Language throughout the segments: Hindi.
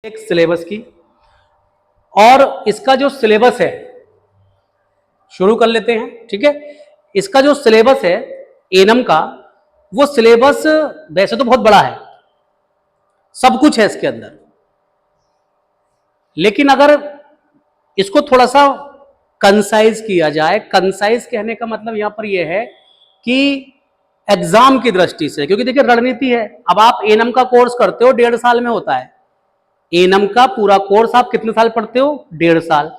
एक सिलेबस की, और इसका जो सिलेबस है शुरू कर लेते हैं। ठीक है, इसका जो सिलेबस है एनम का, वो सिलेबस वैसे तो बहुत बड़ा है, सब कुछ है इसके अंदर, लेकिन अगर इसको थोड़ा सा कंसाइज किया जाए, कंसाइज कहने का मतलब यहां पर यह है कि एग्जाम की दृष्टि से, क्योंकि देखिए रणनीति है। अब आप एनम का कोर्स करते हो 1.5 साल में होता है, एनम का पूरा कोर्स आप कितने साल पढ़ते हो? 1.5 साल।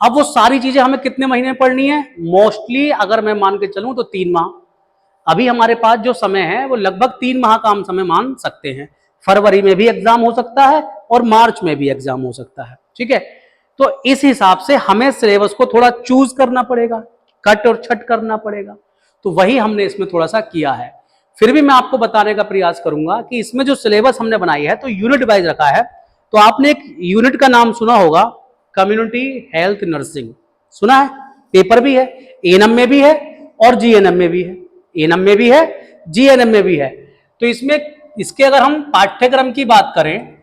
अब वो सारी चीजें हमें कितने महीने पढ़नी है? मोस्टली अगर मैं मान के चलूं तो 3 माह। अभी हमारे पास जो समय है वो लगभग 3 माह का हम समय मान सकते हैं। फरवरी में भी एग्जाम हो सकता है और मार्च में भी एग्जाम हो सकता है। ठीक है, तो इस हिसाब से हमें सिलेबस को थोड़ा चूज करना पड़ेगा, कट और छट करना पड़ेगा, तो वही हमने इसमें थोड़ा सा किया है। फिर भी मैं आपको बताने का प्रयास करूंगा कि इसमें जो सिलेबस हमने बनाई है तो यूनिट वाइज रखा है। तो आपने एक यूनिट का नाम सुना होगा, कम्युनिटी हेल्थ नर्सिंग, सुना है? पेपर भी है, एएनएम में भी है और जीएनएम में भी है, एएनएम में भी है, जीएनएम में भी है। तो इसमें इसके अगर हम पाठ्यक्रम की बात करें,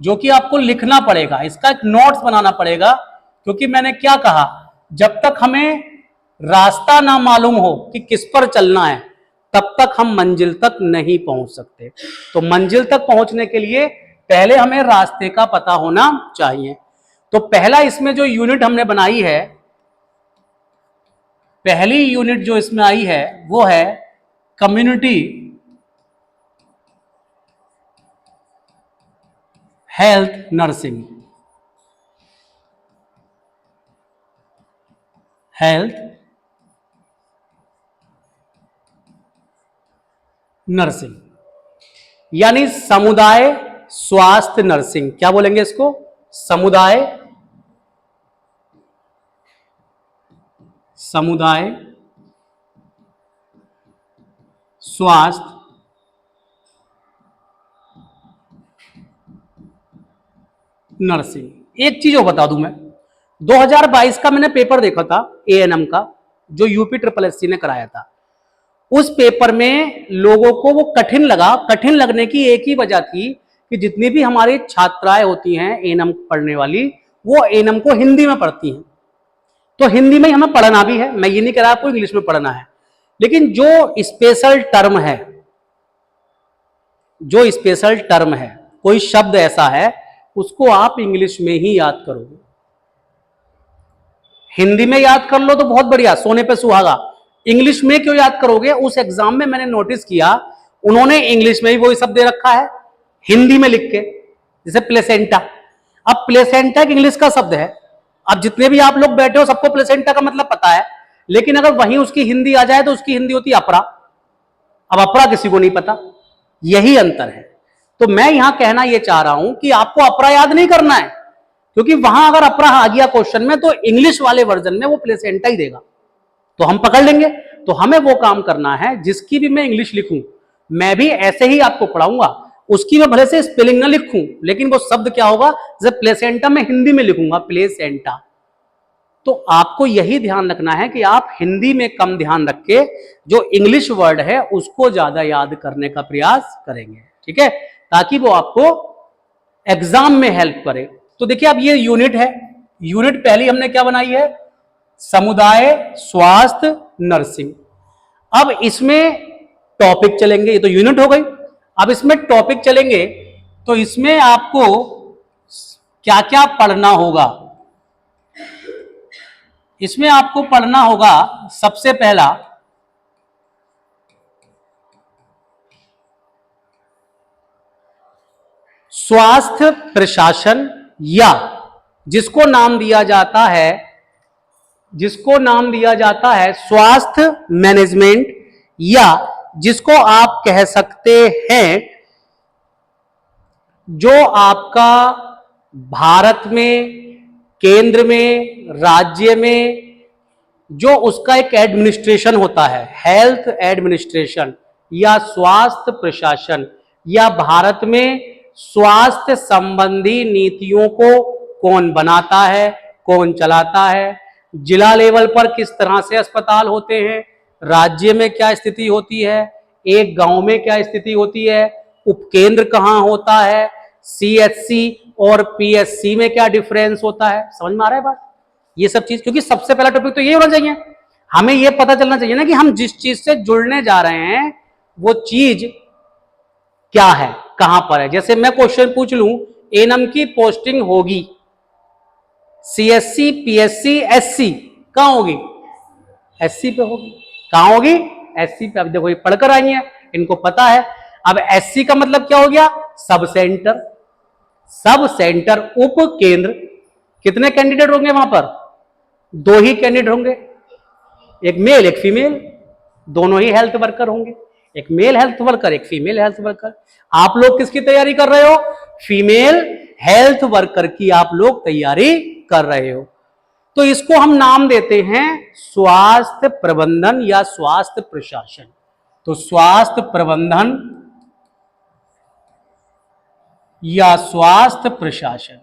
जो कि आपको लिखना पड़ेगा, इसका एक नोट्स बनाना पड़ेगा, क्योंकि मैंने क्या कहा, जब तक हमें रास्ता ना मालूम हो कि किस पर चलना है तब तक हम मंजिल तक नहीं पहुंच सकते। तो मंजिल तक पहुंचने के लिए पहले हमें रास्ते का पता होना चाहिए। तो पहला इसमें जो यूनिट हमने बनाई है, पहली यूनिट जो इसमें आई है वो है community health nursing. Health nursing यानी समुदाय स्वास्थ्य नर्सिंग। क्या बोलेंगे इसको? समुदाय स्वास्थ्य नर्सिंग। एक चीज और बता दूं मैं, 2022 का मैंने पेपर देखा था एएनएम का, जो यूपी ट्रिपल एससी ने कराया था। उस पेपर में लोगों को वो कठिन लगा। कठिन लगने की एक ही वजह थी कि जितनी भी हमारी छात्राएं होती हैं एएनएम पढ़ने वाली, वो एएनएम को हिंदी में पढ़ती हैं। तो हिंदी में हमें पढ़ना भी है, मैं ये नहीं कह रहा आपको इंग्लिश में पढ़ना है, लेकिन जो स्पेशल टर्म है, जो स्पेशल टर्म है, कोई शब्द ऐसा है, उसको आप इंग्लिश में ही याद करोगे। हिंदी में याद कर लो तो बहुत बढ़िया, सोने पे सुहागा। इंग्लिश में क्यों याद करोगे? उस एग्जाम में मैंने नोटिस किया, उन्होंने इंग्लिश में ही वही शब्द दे रखा है हिंदी में लिख के, जैसे प्लेसेंटा। अब प्लेसेंटा एक इंग्लिश का शब्द है, अब जितने भी आप लोग बैठे हो सबको प्लेसेंटा का मतलब पता है, लेकिन अगर वहीं उसकी हिंदी आ जाए तो उसकी हिंदी होती है अपरा। अब अपरा किसी को नहीं पता, यही अंतर है। तो मैं यहां कहना यह चाह रहा हूं कि आपको अपरा याद नहीं करना है, क्योंकि वहां अगर अपरा आ गया क्वेश्चन में तो इंग्लिश वाले वर्जन में वो प्लेसेंटा ही देगा, तो हम पकड़ लेंगे। तो हमें वो काम करना है, जिसकी भी मैं इंग्लिश लिखूं, मैं भी ऐसे ही आपको पढ़ाऊंगा, उसकी मैं भले से स्पेलिंग ना लिखूं, लेकिन वो शब्द क्या होगा, जैसे प्लेसेंटा मैं हिंदी में लिखूंगा प्लेसेंटा। तो आपको यही ध्यान रखना है कि आप हिंदी में कम ध्यान रख के जो इंग्लिश वर्ड है उसको ज्यादा याद करने का प्रयास करेंगे। ठीक है, ताकि वो आपको एग्जाम में हेल्प करे। तो देखिए, अब ये यूनिट है, यूनिट पहली हमने क्या बनाई है, समुदाय स्वास्थ्य नर्सिंग। अब इसमें टॉपिक चलेंगे, ये तो यूनिट हो गई। अब इसमें टॉपिक चलेंगे, तो इसमें आपको क्या क्या पढ़ना होगा? इसमें आपको पढ़ना होगा सबसे पहला स्वास्थ्य प्रशासन, या जिसको नाम दिया जाता है, स्वास्थ्य मैनेजमेंट, या जिसको आप कह सकते हैं जो आपका भारत में, केंद्र में, राज्य में जो उसका एक एडमिनिस्ट्रेशन होता है, हेल्थ एडमिनिस्ट्रेशन या स्वास्थ्य प्रशासन, या भारत में स्वास्थ्य संबंधी नीतियों को कौन बनाता है, कौन चलाता है, जिला लेवल पर किस तरह से अस्पताल होते हैं, राज्य में क्या स्थिति होती है, एक गांव में क्या स्थिति होती है, उपकेंद्र कहां होता है, सीएचसी और पीएससी में क्या डिफरेंस होता है। समझ में आ रहा है बात? ये सब चीज, क्योंकि सबसे पहला टॉपिक तो ये होना चाहिए, हमें ये पता चलना चाहिए ना कि हम जिस चीज से जुड़ने जा रहे हैं वो चीज क्या है, कहां पर है। जैसे मैं क्वेश्चन पूछ लूं, एनएम की पोस्टिंग होगी सीएससी, पीएससी, एससी, कहां होगी? एससी पे होगी। कहां होगी? एससी पे। अब देखो ये पढ़कर आई है, इनको पता है। अब एससी का मतलब क्या हो गया? Sub centre. सब सेंटर उप केंद्र। कितने कैंडिडेट होंगे वहां पर? 2 ही कैंडिडेट होंगे, एक मेल एक फीमेल, दोनों ही हेल्थ वर्कर होंगे, एक मेल हेल्थ वर्कर एक फीमेल हेल्थ वर्कर। आप लोग किसकी तैयारी कर रहे हो? फीमेल हेल्थ वर्कर की आप लोग तैयारी कर रहे हो। तो इसको हम नाम देते हैं स्वास्थ्य प्रबंधन या स्वास्थ्य प्रशासन। तो स्वास्थ्य प्रबंधन या स्वास्थ्य प्रशासन,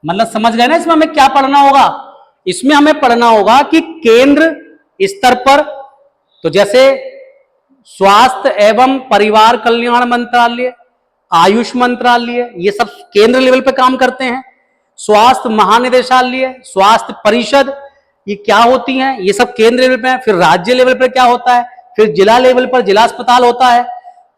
मतलब समझ गए ना इसमें हमें क्या पढ़ना होगा? इसमें हमें पढ़ना होगा कि केंद्र स्तर पर, तो जैसे स्वास्थ्य एवं परिवार कल्याण मंत्रालय, आयुष मंत्रालय, ये सब केंद्र लेवल पे काम करते हैं। स्वास्थ्य महानिदेशालय, स्वास्थ्य परिषद, ये क्या होती हैं? ये सब केंद्र लेवल पे। फिर राज्य लेवल पर क्या होता है? फिर जिला लेवल पर जिला अस्पताल होता है।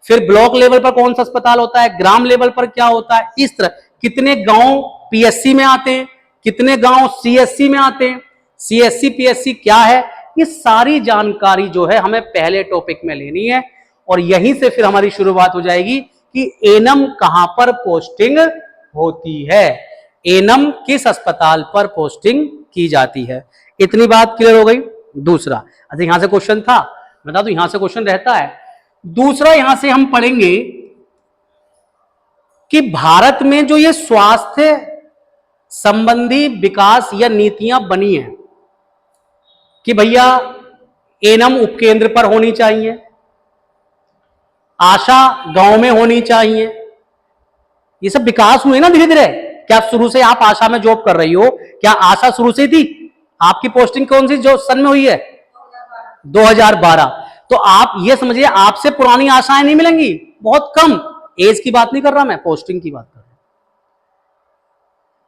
फिर ब्लॉक लेवल पर कौन सा अस्पताल होता है? ग्राम लेवल पर क्या होता है? इस तरह कितने गांव पीएससी में आते हैं, कितने गांव सीएससी में आते हैं, सीएससी पीएससी क्या है, ये सारी जानकारी जो है हमें पहले टॉपिक में लेनी है। और यहीं से फिर हमारी शुरुआत हो जाएगी कि एनम कहां पर पोस्टिंग होती है, एनम किस अस्पताल पर पोस्टिंग की जाती है। इतनी बात क्लियर हो गई। दूसरा, अच्छा यहां से क्वेश्चन था, बता दो यहां से क्वेश्चन रहता है। दूसरा यहां से हम पढ़ेंगे कि भारत में जो ये स्वास्थ्य संबंधी विकास या नीतियां बनी हैं कि भैया एनम उपकेंद्र पर होनी चाहिए, आशा गांव में होनी चाहिए, ये सब विकास हुए ना धीरे धीरे। क्या शुरू से आप आशा में जॉब कर रही हो? क्या आशा शुरू से थी? आपकी पोस्टिंग कौन सी जो सन में हुई है? 2012। तो आप ये समझिए आपसे पुरानी आशाएं नहीं मिलेंगी, बहुत कम। एज की बात नहीं कर रहा मैं, पोस्टिंग की बात कर रहा हूं।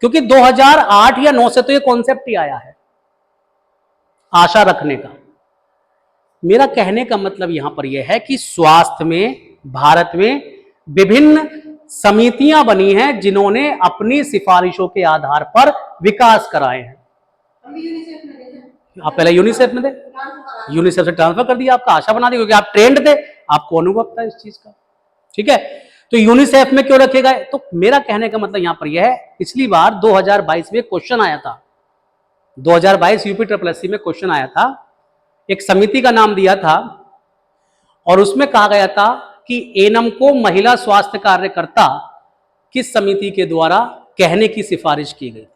क्योंकि 2008 या 9 से तो ये कॉन्सेप्ट ही आया है आशा रखने का। मेरा कहने का मतलब यहां पर यह है कि स्वास्थ्य में भारत में विभिन्न समितियां बनी हैं जिन्होंने अपनी सिफारिशों के आधार पर विकास कराए हैं। आप पहले यूनिसेफ में थे, यूनिसेफ से ट्रांसफर कर दिया, आपका आशा बना दी क्योंकि आप ट्रेंड थे, आपको अनुभव था इस चीज का। ठीक है, तो यूनिसेफ में क्यों रखे गए? तो मेरा कहने का मतलब यहां पर यह है, पिछली बार 2022 में क्वेश्चन आया था, 2022 यूपी SSC में क्वेश्चन आया था, एक समिति का नाम दिया था और उसमें कहा गया था कि एनम को महिला स्वास्थ्य कार्यकर्ता किस समिति के द्वारा कहने की सिफारिश की गई थी।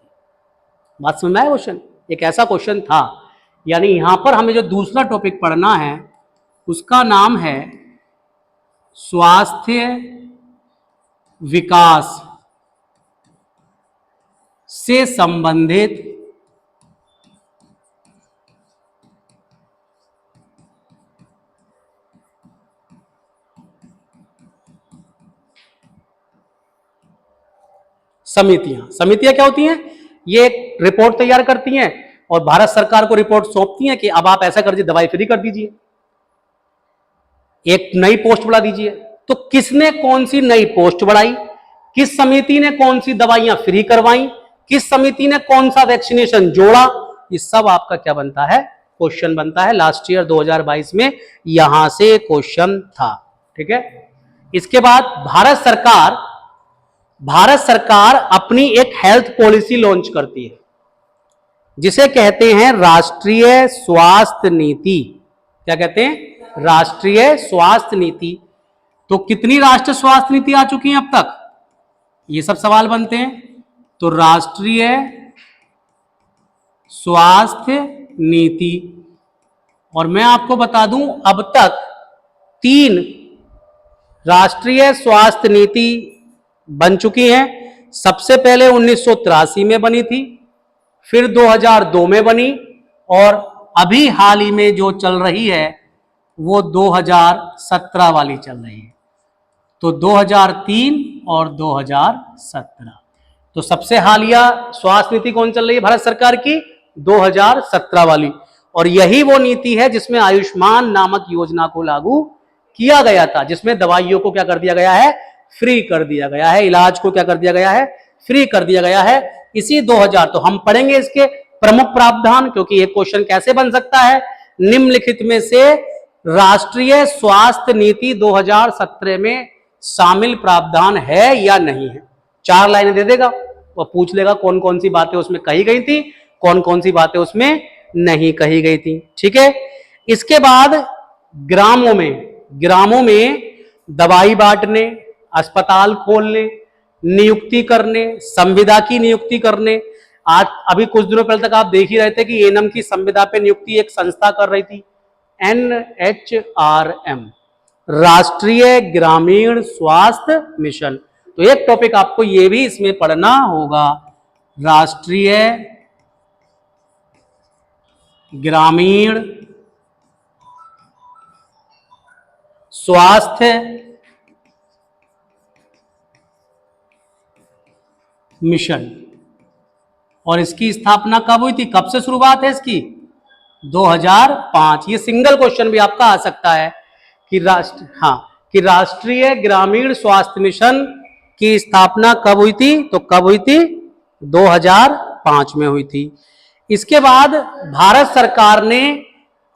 बात समझ में आया? क्वेश्चन एक ऐसा क्वेश्चन था। यानी यहां पर हमें जो दूसरा टॉपिक पढ़ना है उसका नाम है स्वास्थ्य विकास से संबंधित समितियां। समितियां क्या होती हैं? ये एक रिपोर्ट तैयार करती हैं और भारत सरकार को रिपोर्ट सौंपती हैं कि अब आप ऐसा कर दीजिए, दवाई फ्री कर दीजिए, एक नई पोस्ट बढ़ा दीजिए। तो किसने कौन सी नई पोस्ट बढ़ाई, किस समिति ने कौन सी दवाइयां फ्री करवाई, किस समिति ने कौन सा वैक्सीनेशन जोड़ा, ये सब आपका क्या बनता है? क्वेश्चन बनता है। लास्ट ईयर 2022 में यहां से क्वेश्चन था। ठीक है, इसके बाद भारत सरकार अपनी एक हेल्थ पॉलिसी लॉन्च करती है जिसे कहते हैं राष्ट्रीय स्वास्थ्य नीति। क्या कहते हैं? राष्ट्रीय स्वास्थ्य नीति। तो कितनी राष्ट्रीय स्वास्थ्य नीति आ चुकी हैं अब तक? ये सब सवाल बनते हैं। तो राष्ट्रीय स्वास्थ्य नीति, और मैं आपको बता दूं अब तक 3 राष्ट्रीय स्वास्थ्य नीति बन चुकी हैं। सबसे पहले 1983 में बनी थी, फिर 2002 में बनी, और अभी हाल ही में जो चल रही है वो 2017 वाली चल रही है। तो 2003 और 2017। तो सबसे हालिया स्वास्थ्य नीति कौन चल रही है भारत सरकार की? 2017 वाली। और यही वो नीति है जिसमें आयुष्मान नामक योजना को लागू किया गया था, जिसमें दवाइयों को क्या कर दिया गया है? फ्री कर दिया गया है। इलाज को क्या कर दिया गया है? फ्री कर दिया गया है। इसी 2000, तो हम पढ़ेंगे इसके प्रमुख प्रावधान, क्योंकि एक क्वेश्चन कैसे बन सकता है, निम्नलिखित में से राष्ट्रीय स्वास्थ्य नीति 2017 में शामिल प्रावधान है या नहीं है। 4 लाइनें दे देगा, वो पूछ लेगा कौन कौन सी बातें उसमें कही गई थी, कौन कौन सी बातें उसमें नहीं कही गई थी। ठीक है। इसके बाद ग्रामों में दवाई बांटने, अस्पताल खोलने, नियुक्ति करने, संविदा की नियुक्ति करने। आज अभी कुछ दिनों पहले तक आप देख ही रहे थे कि एनएम की संविदा पे नियुक्ति एक संस्था कर रही थी, NHRM, राष्ट्रीय ग्रामीण स्वास्थ्य मिशन। तो एक टॉपिक आपको ये भी इसमें पढ़ना होगा, राष्ट्रीय ग्रामीण स्वास्थ्य मिशन। और इसकी स्थापना कब हुई थी, कब से शुरुआत है इसकी? 2005। ये सिंगल क्वेश्चन भी आपका आ सकता है कि राष्ट्रीय ग्रामीण स्वास्थ्य मिशन की स्थापना कब हुई थी? तो कब हुई थी? 2005 में हुई थी। इसके बाद भारत सरकार ने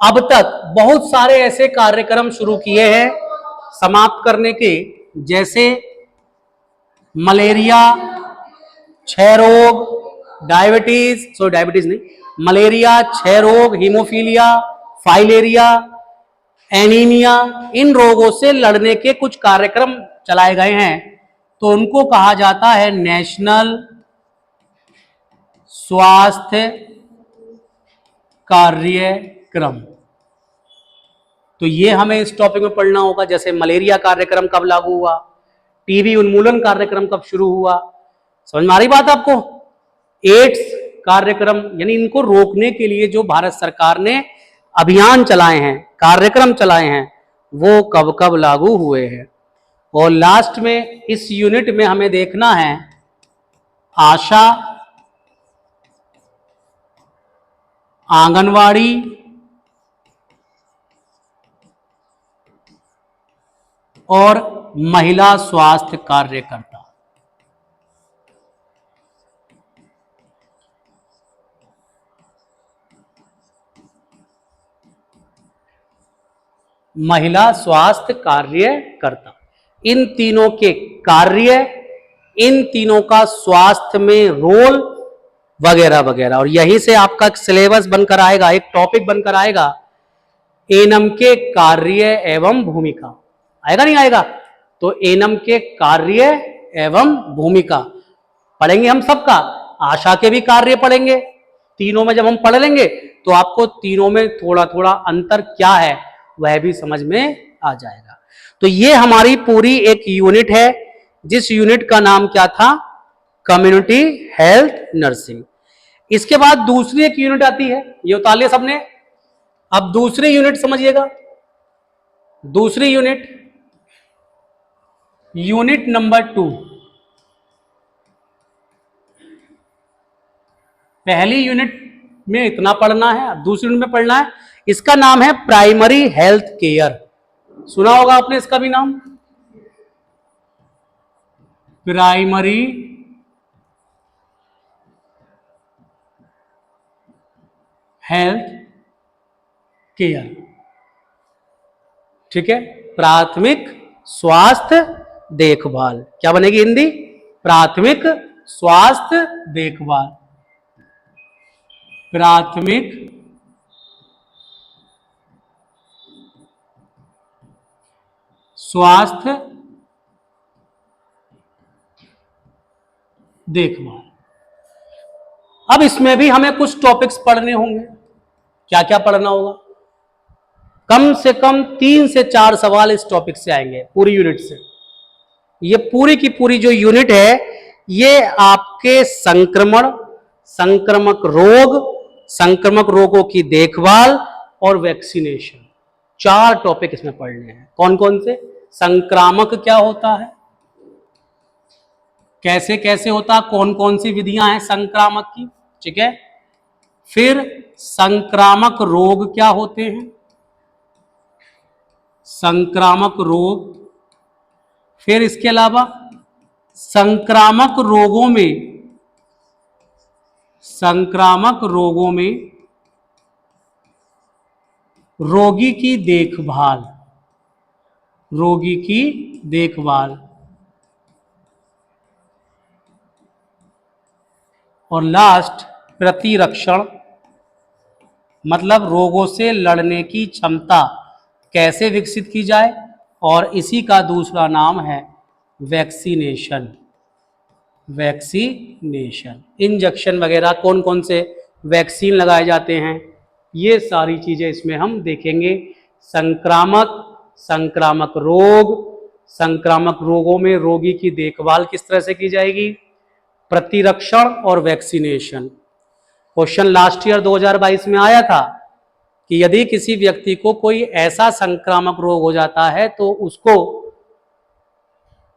अब तक बहुत सारे ऐसे कार्यक्रम शुरू किए हैं समाप्त करने के, जैसे मलेरिया, क्षय रोग, डायबिटीज नहीं, मलेरिया, क्षय रोग, हीमोफीलिया, फाइलेरिया, एनीमिया, इन रोगों से लड़ने के कुछ कार्यक्रम चलाए गए हैं। तो उनको कहा जाता है नेशनल स्वास्थ्य कार्यक्रम। तो ये हमें इस टॉपिक में पढ़ना होगा। जैसे मलेरिया कार्यक्रम कब लागू हुआ, टीबी उन्मूलन कार्यक्रम कब शुरू हुआ, समझ में आ रही बात आपको? एड्स कार्यक्रम, यानी इनको रोकने के लिए जो भारत सरकार ने अभियान चलाए हैं, कार्यक्रम चलाए हैं, वो कब कब लागू हुए हैं। और लास्ट में इस यूनिट में हमें देखना है आशा, आंगनवाड़ी और महिला स्वास्थ्य कार्यकर्ता। महिला स्वास्थ्य कार्यकर्ता, इन तीनों के कार्य, इन तीनों का स्वास्थ्य में रोल वगैरह वगैरह। और यहीं से आपका सिलेबस बनकर आएगा, एक टॉपिक बनकर आएगा, एनम के कार्य एवं भूमिका। आएगा नहीं आएगा? तो एनम के कार्य एवं भूमिका पढ़ेंगे हम सबका। आशा के भी कार्य पढ़ेंगे। तीनों में जब हम पढ़ लेंगे तो आपको तीनों में थोड़ा थोड़ा अंतर क्या है वह भी समझ में आ जाएगा। तो ये हमारी पूरी एक यूनिट है, जिस यूनिट का नाम क्या था? Community health nursing. इसके बाद दूसरी एक यूनिट आती है, ये उतार लिया सबने। अब दूसरी यूनिट समझिएगा। दूसरी यूनिट, यूनिट नंबर 2। पहली यूनिट में इतना पढ़ना है, अब दूसरी यूनिट में पढ़ना है। इसका नाम है प्राइमरी हेल्थ केयर। सुना होगा आपने इसका भी नाम, प्राइमरी हेल्थ केयर। ठीक है, प्राथमिक स्वास्थ्य देखभाल। क्या बनेगी हिंदी? प्राथमिक स्वास्थ्य देखभाल। प्राथमिक स्वास्थ्य देखभाल। अब इसमें भी हमें कुछ टॉपिक्स पढ़ने होंगे। क्या क्या पढ़ना होगा? कम से कम 3 से 4 सवाल इस टॉपिक से आएंगे, पूरी यूनिट से। ये पूरी की पूरी जो यूनिट है, ये आपके संक्रमण, संक्रमक रोग, संक्रमक रोगों की देखभाल और वैक्सीनेशन, 4 टॉपिक इसमें पढ़ने हैं। कौन कौन से? संक्रामक क्या होता है, कैसे कैसे होता, कौन कौन सी विधियां हैं संक्रामक की, ठीक है। फिर संक्रामक रोग क्या होते हैं, संक्रामक रोग। फिर इसके अलावा संक्रामक रोगों में रोगी की देखभाल, रोगी की देखभाल। और लास्ट प्रतिरक्षण, मतलब रोगों से लड़ने की क्षमता कैसे विकसित की जाए, और इसी का दूसरा नाम है वैक्सीनेशन। वैक्सीनेशन, इंजेक्शन वगैरह, कौन कौन से वैक्सीन लगाए जाते हैं, ये सारी चीजें इसमें हम देखेंगे। संक्रामक रोग, संक्रामक रोगों में रोगी की देखभाल किस तरह से की जाएगी, प्रतिरक्षण और वैक्सीनेशन। क्वेश्चन लास्ट ईयर 2022 में आया था कि यदि किसी व्यक्ति को कोई ऐसा संक्रामक रोग हो जाता है तो उसको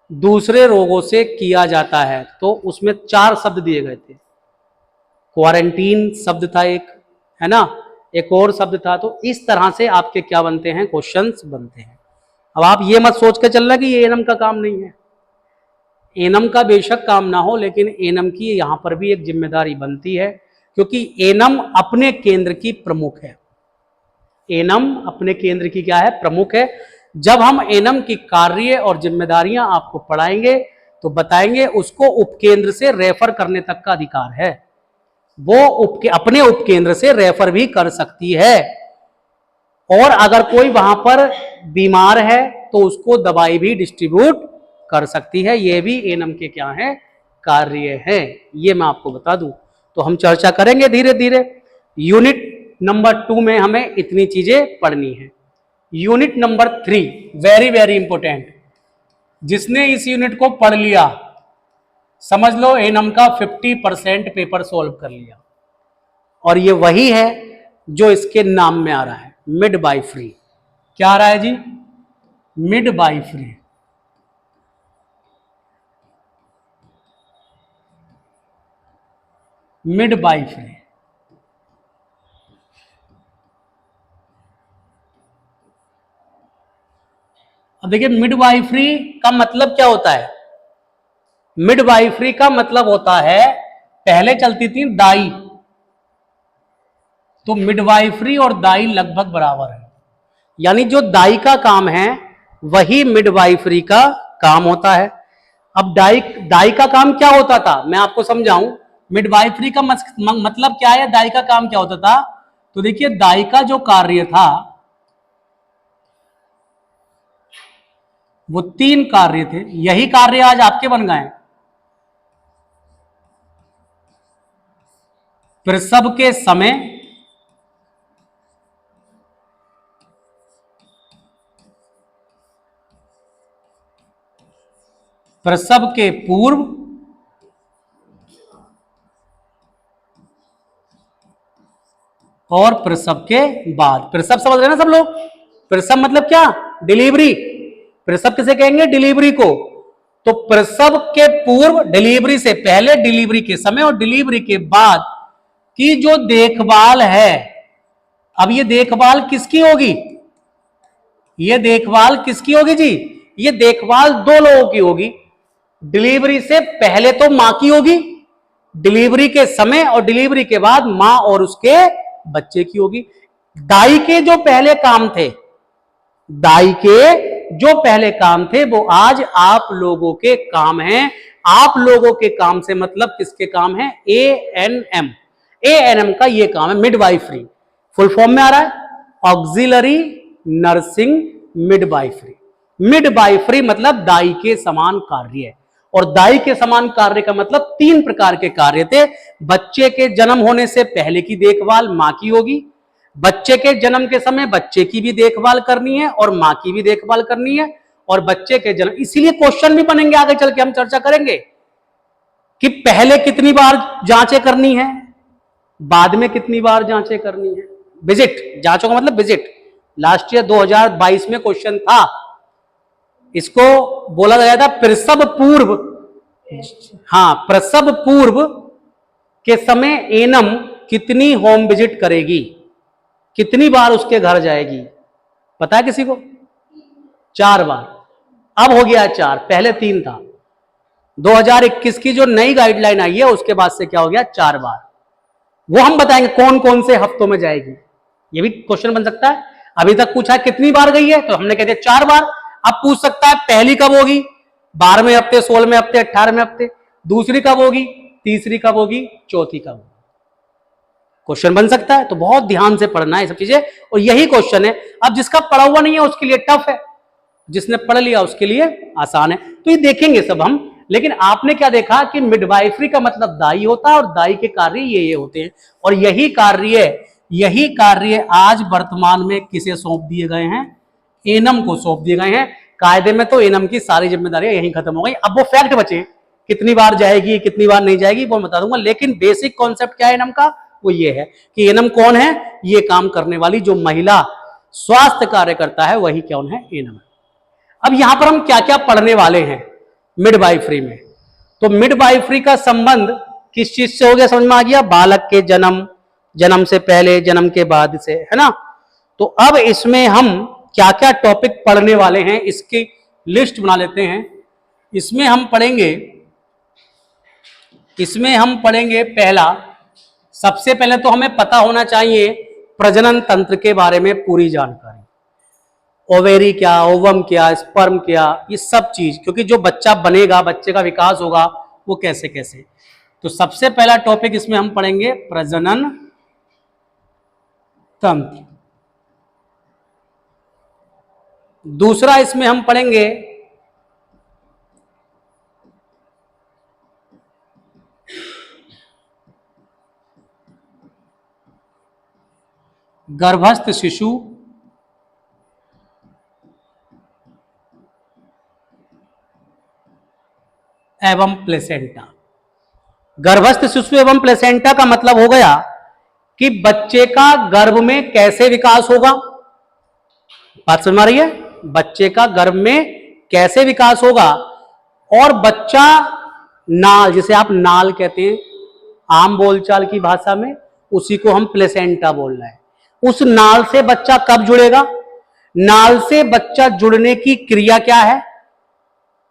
दूसरे रोगों से किया जाता है, तो उसमें 4 शब्द दिए गए थे। क्वारंटीन शब्द था एक, है ना, एक और शब्द था। तो इस तरह से आपके क्या बनते हैं, क्वेश्चंस बनते हैं। अब आप ये मत सोच के चलना कि ये एनम का काम नहीं है, एनम का बेशक काम ना हो, लेकिन एनम की यहां पर भी एक जिम्मेदारी बनती है, क्योंकि एनम अपने केंद्र की प्रमुख है। एनम अपने केंद्र की क्या है, प्रमुख है। जब हम एनम की कार्य और जिम्मेदारियां आपको पढ़ाएंगे तो बताएंगे उसको उपकेंद्र से रेफर करने तक का अधिकार है, वो अपने उपकेंद्र से रेफर भी कर सकती है, और अगर कोई वहां पर बीमार है तो उसको दवाई भी डिस्ट्रीब्यूट कर सकती है। ये भी एनम के क्या है, कार्य है, ये मैं आपको बता दूं। तो हम चर्चा करेंगे धीरे धीरे। यूनिट नंबर 2 में हमें इतनी चीजें पढ़नी है। Unit number 3 very very important, जिसने इस यूनिट को पढ़ लिया समझ लो एनम का 50% पेपर सॉल्व कर लिया, और ये वही है जो इसके नाम में आ रहा है, मिडवाइफरी। क्या आ रहा है जी, मिडवाइफरी। मिडवाइफरी, अब देखिए मिडवाइफरी का मतलब क्या होता है। मिडवाइफरी का मतलब होता है, पहले चलती थी दाई, तो मिडवाइफरी और दाई लगभग बराबर है, यानी जो दाई का काम है वही मिडवाइफरी का काम होता है। अब दाई का काम क्या होता था, मैं आपको समझाऊं। मिडवाइफरी का मतलब क्या है, दाई का काम क्या होता था। तो देखिए दाई का जो कार्य था वो 3 कार्य थे, यही कार्य आज आपके बन गए। प्रसव के समय, प्रसव के पूर्व, और प्रसव के बाद। प्रसव समझ रहे ना सब लोग, प्रसव मतलब क्या, डिलीवरी। प्रसव किसे कहेंगे, डिलीवरी को। तो प्रसव के पूर्व, डिलीवरी से पहले, डिलीवरी के समय और डिलीवरी के बाद की जो देखभाल है। अब ये देखभाल किसकी होगी, ये देखभाल किसकी होगी जी, ये देखभाल 2 लोगों की होगी। डिलीवरी से पहले तो मां की होगी, डिलीवरी के समय और डिलीवरी के बाद मां और उसके बच्चे की होगी। दाई के जो पहले काम थे, दाई के जो पहले काम थे वो आज आप लोगों के काम हैं। आप लोगों के काम से मतलब किसके काम है, एएनएम। एएनएम का ये काम है मिडवाइफरी, फुल फॉर्म में आ रहा है ऑक्सिलरी नर्सिंग मिडवाइफरी। मिडवाइफरी मतलब दाई के समान कार्य है, और दाई के समान कार्य का मतलब 3 प्रकार के कार्य थे। बच्चे के जन्म होने से पहले की देखभाल मां की होगी, बच्चे के जन्म के समय बच्चे की भी देखभाल करनी है और मां की भी देखभाल करनी है, और बच्चे के जन्म, इसीलिए क्वेश्चन भी बनेंगे आगे चल के, हम चर्चा करेंगे कि पहले कितनी बार जांचें करनी है, बाद में कितनी बार जांचें करनी है। विजिट, जांचों का मतलब विजिट, लास्ट ईयर 2022 में क्वेश्चन था। इसको बोला गया था प्रसव पूर्व हाँ, प्रसव पूर्व के समय एनम कितनी होम विजिट करेगी, कितनी बार उसके घर जाएगी, पता है किसी को? 4 बार। अब हो गया 4, पहले 3 था। 2021 की जो नई गाइडलाइन आई है उसके बाद से क्या हो गया, 4 बार। वो हम बताएंगे कौन कौन से हफ्तों में जाएगी, ये भी क्वेश्चन बन सकता है। अभी तक पूछा कितनी बार गई है, तो हमने कह दिया 4 बार। अब पूछ सकता है पहली कब होगी, 12वें हफ्ते, 16वें हफ्ते, 18वें हफ्ते। दूसरी कब होगी, तीसरी कब होगी, चौथी कब होगी, क्वेश्चन बन सकता है। तो बहुत ध्यान से पढ़ना है ये सब चीजें, और यही क्वेश्चन है। अब जिसका पढ़ा हुआ नहीं है उसके लिए टफ है, जिसने पढ़ लिया उसके लिए आसान है। तो ये देखेंगे सब हम। लेकिन आपने क्या देखा कि मिडवाइफरी का मतलब दाई होता है, और दाई के कार्य ये होते हैं, और यही कार्य आज वर्तमान में किसे सौंप दिए गए हैं, एनम को सौंप दिए गए हैं। कायदे में तो एनम की सारी जिम्मेदारियां यहीं खत्म हो गई। अब वो फैक्ट बचे, कितनी बार जाएगी, कितनी बार नहीं जाएगी, वो बता दूंगा। लेकिन बेसिक कॉन्सेप्ट क्या है एनम का, वो ये है कि एनम कौन है, ये काम करने वाली जो महिला स्वास्थ्य कार्य करता है वही कौन है, एनम। अब यहां पर हम क्या क्या पढ़ने वाले हैं मिडवाइफरी में। तो मिडवाइफरी का संबंध किस चीज से हो गया, समझ में आ गया? बालक के जन्म से पहले, जन्म के बाद से, है ना। तो अब इसमें हम क्या क्या टॉपिक पढ़ने वाले हैं इसकी लिस्ट बना लेते हैं। इसमें हम पढ़ेंगे पहला, सबसे पहले तो हमें पता होना चाहिए प्रजनन तंत्र के बारे में पूरी जानकारी। ओवेरी क्या, ओवम क्या, स्पर्म क्या, ये सब चीज, क्योंकि जो बच्चा बनेगा, बच्चे का विकास होगा, वो कैसे कैसे। तो सबसे पहला टॉपिक इसमें हम पढ़ेंगे प्रजनन तंत्र। दूसरा इसमें हम पढ़ेंगे गर्भस्थ शिशु एवं प्लेसेंटा। गर्भस्थ शिशु एवं प्लेसेंटा का मतलब हो गया कि बच्चे का गर्भ में कैसे विकास होगा। बात समझ में आ रही है? बच्चे का गर्भ में कैसे विकास होगा, और बच्चा नाल, जिसे आप नाल कहते हैं आम बोलचाल की भाषा में, उसी को हम प्लेसेंटा बोल रहे हैं। उस नाल से बच्चा कब जुड़ेगा, नाल से बच्चा जुड़ने की क्रिया क्या है,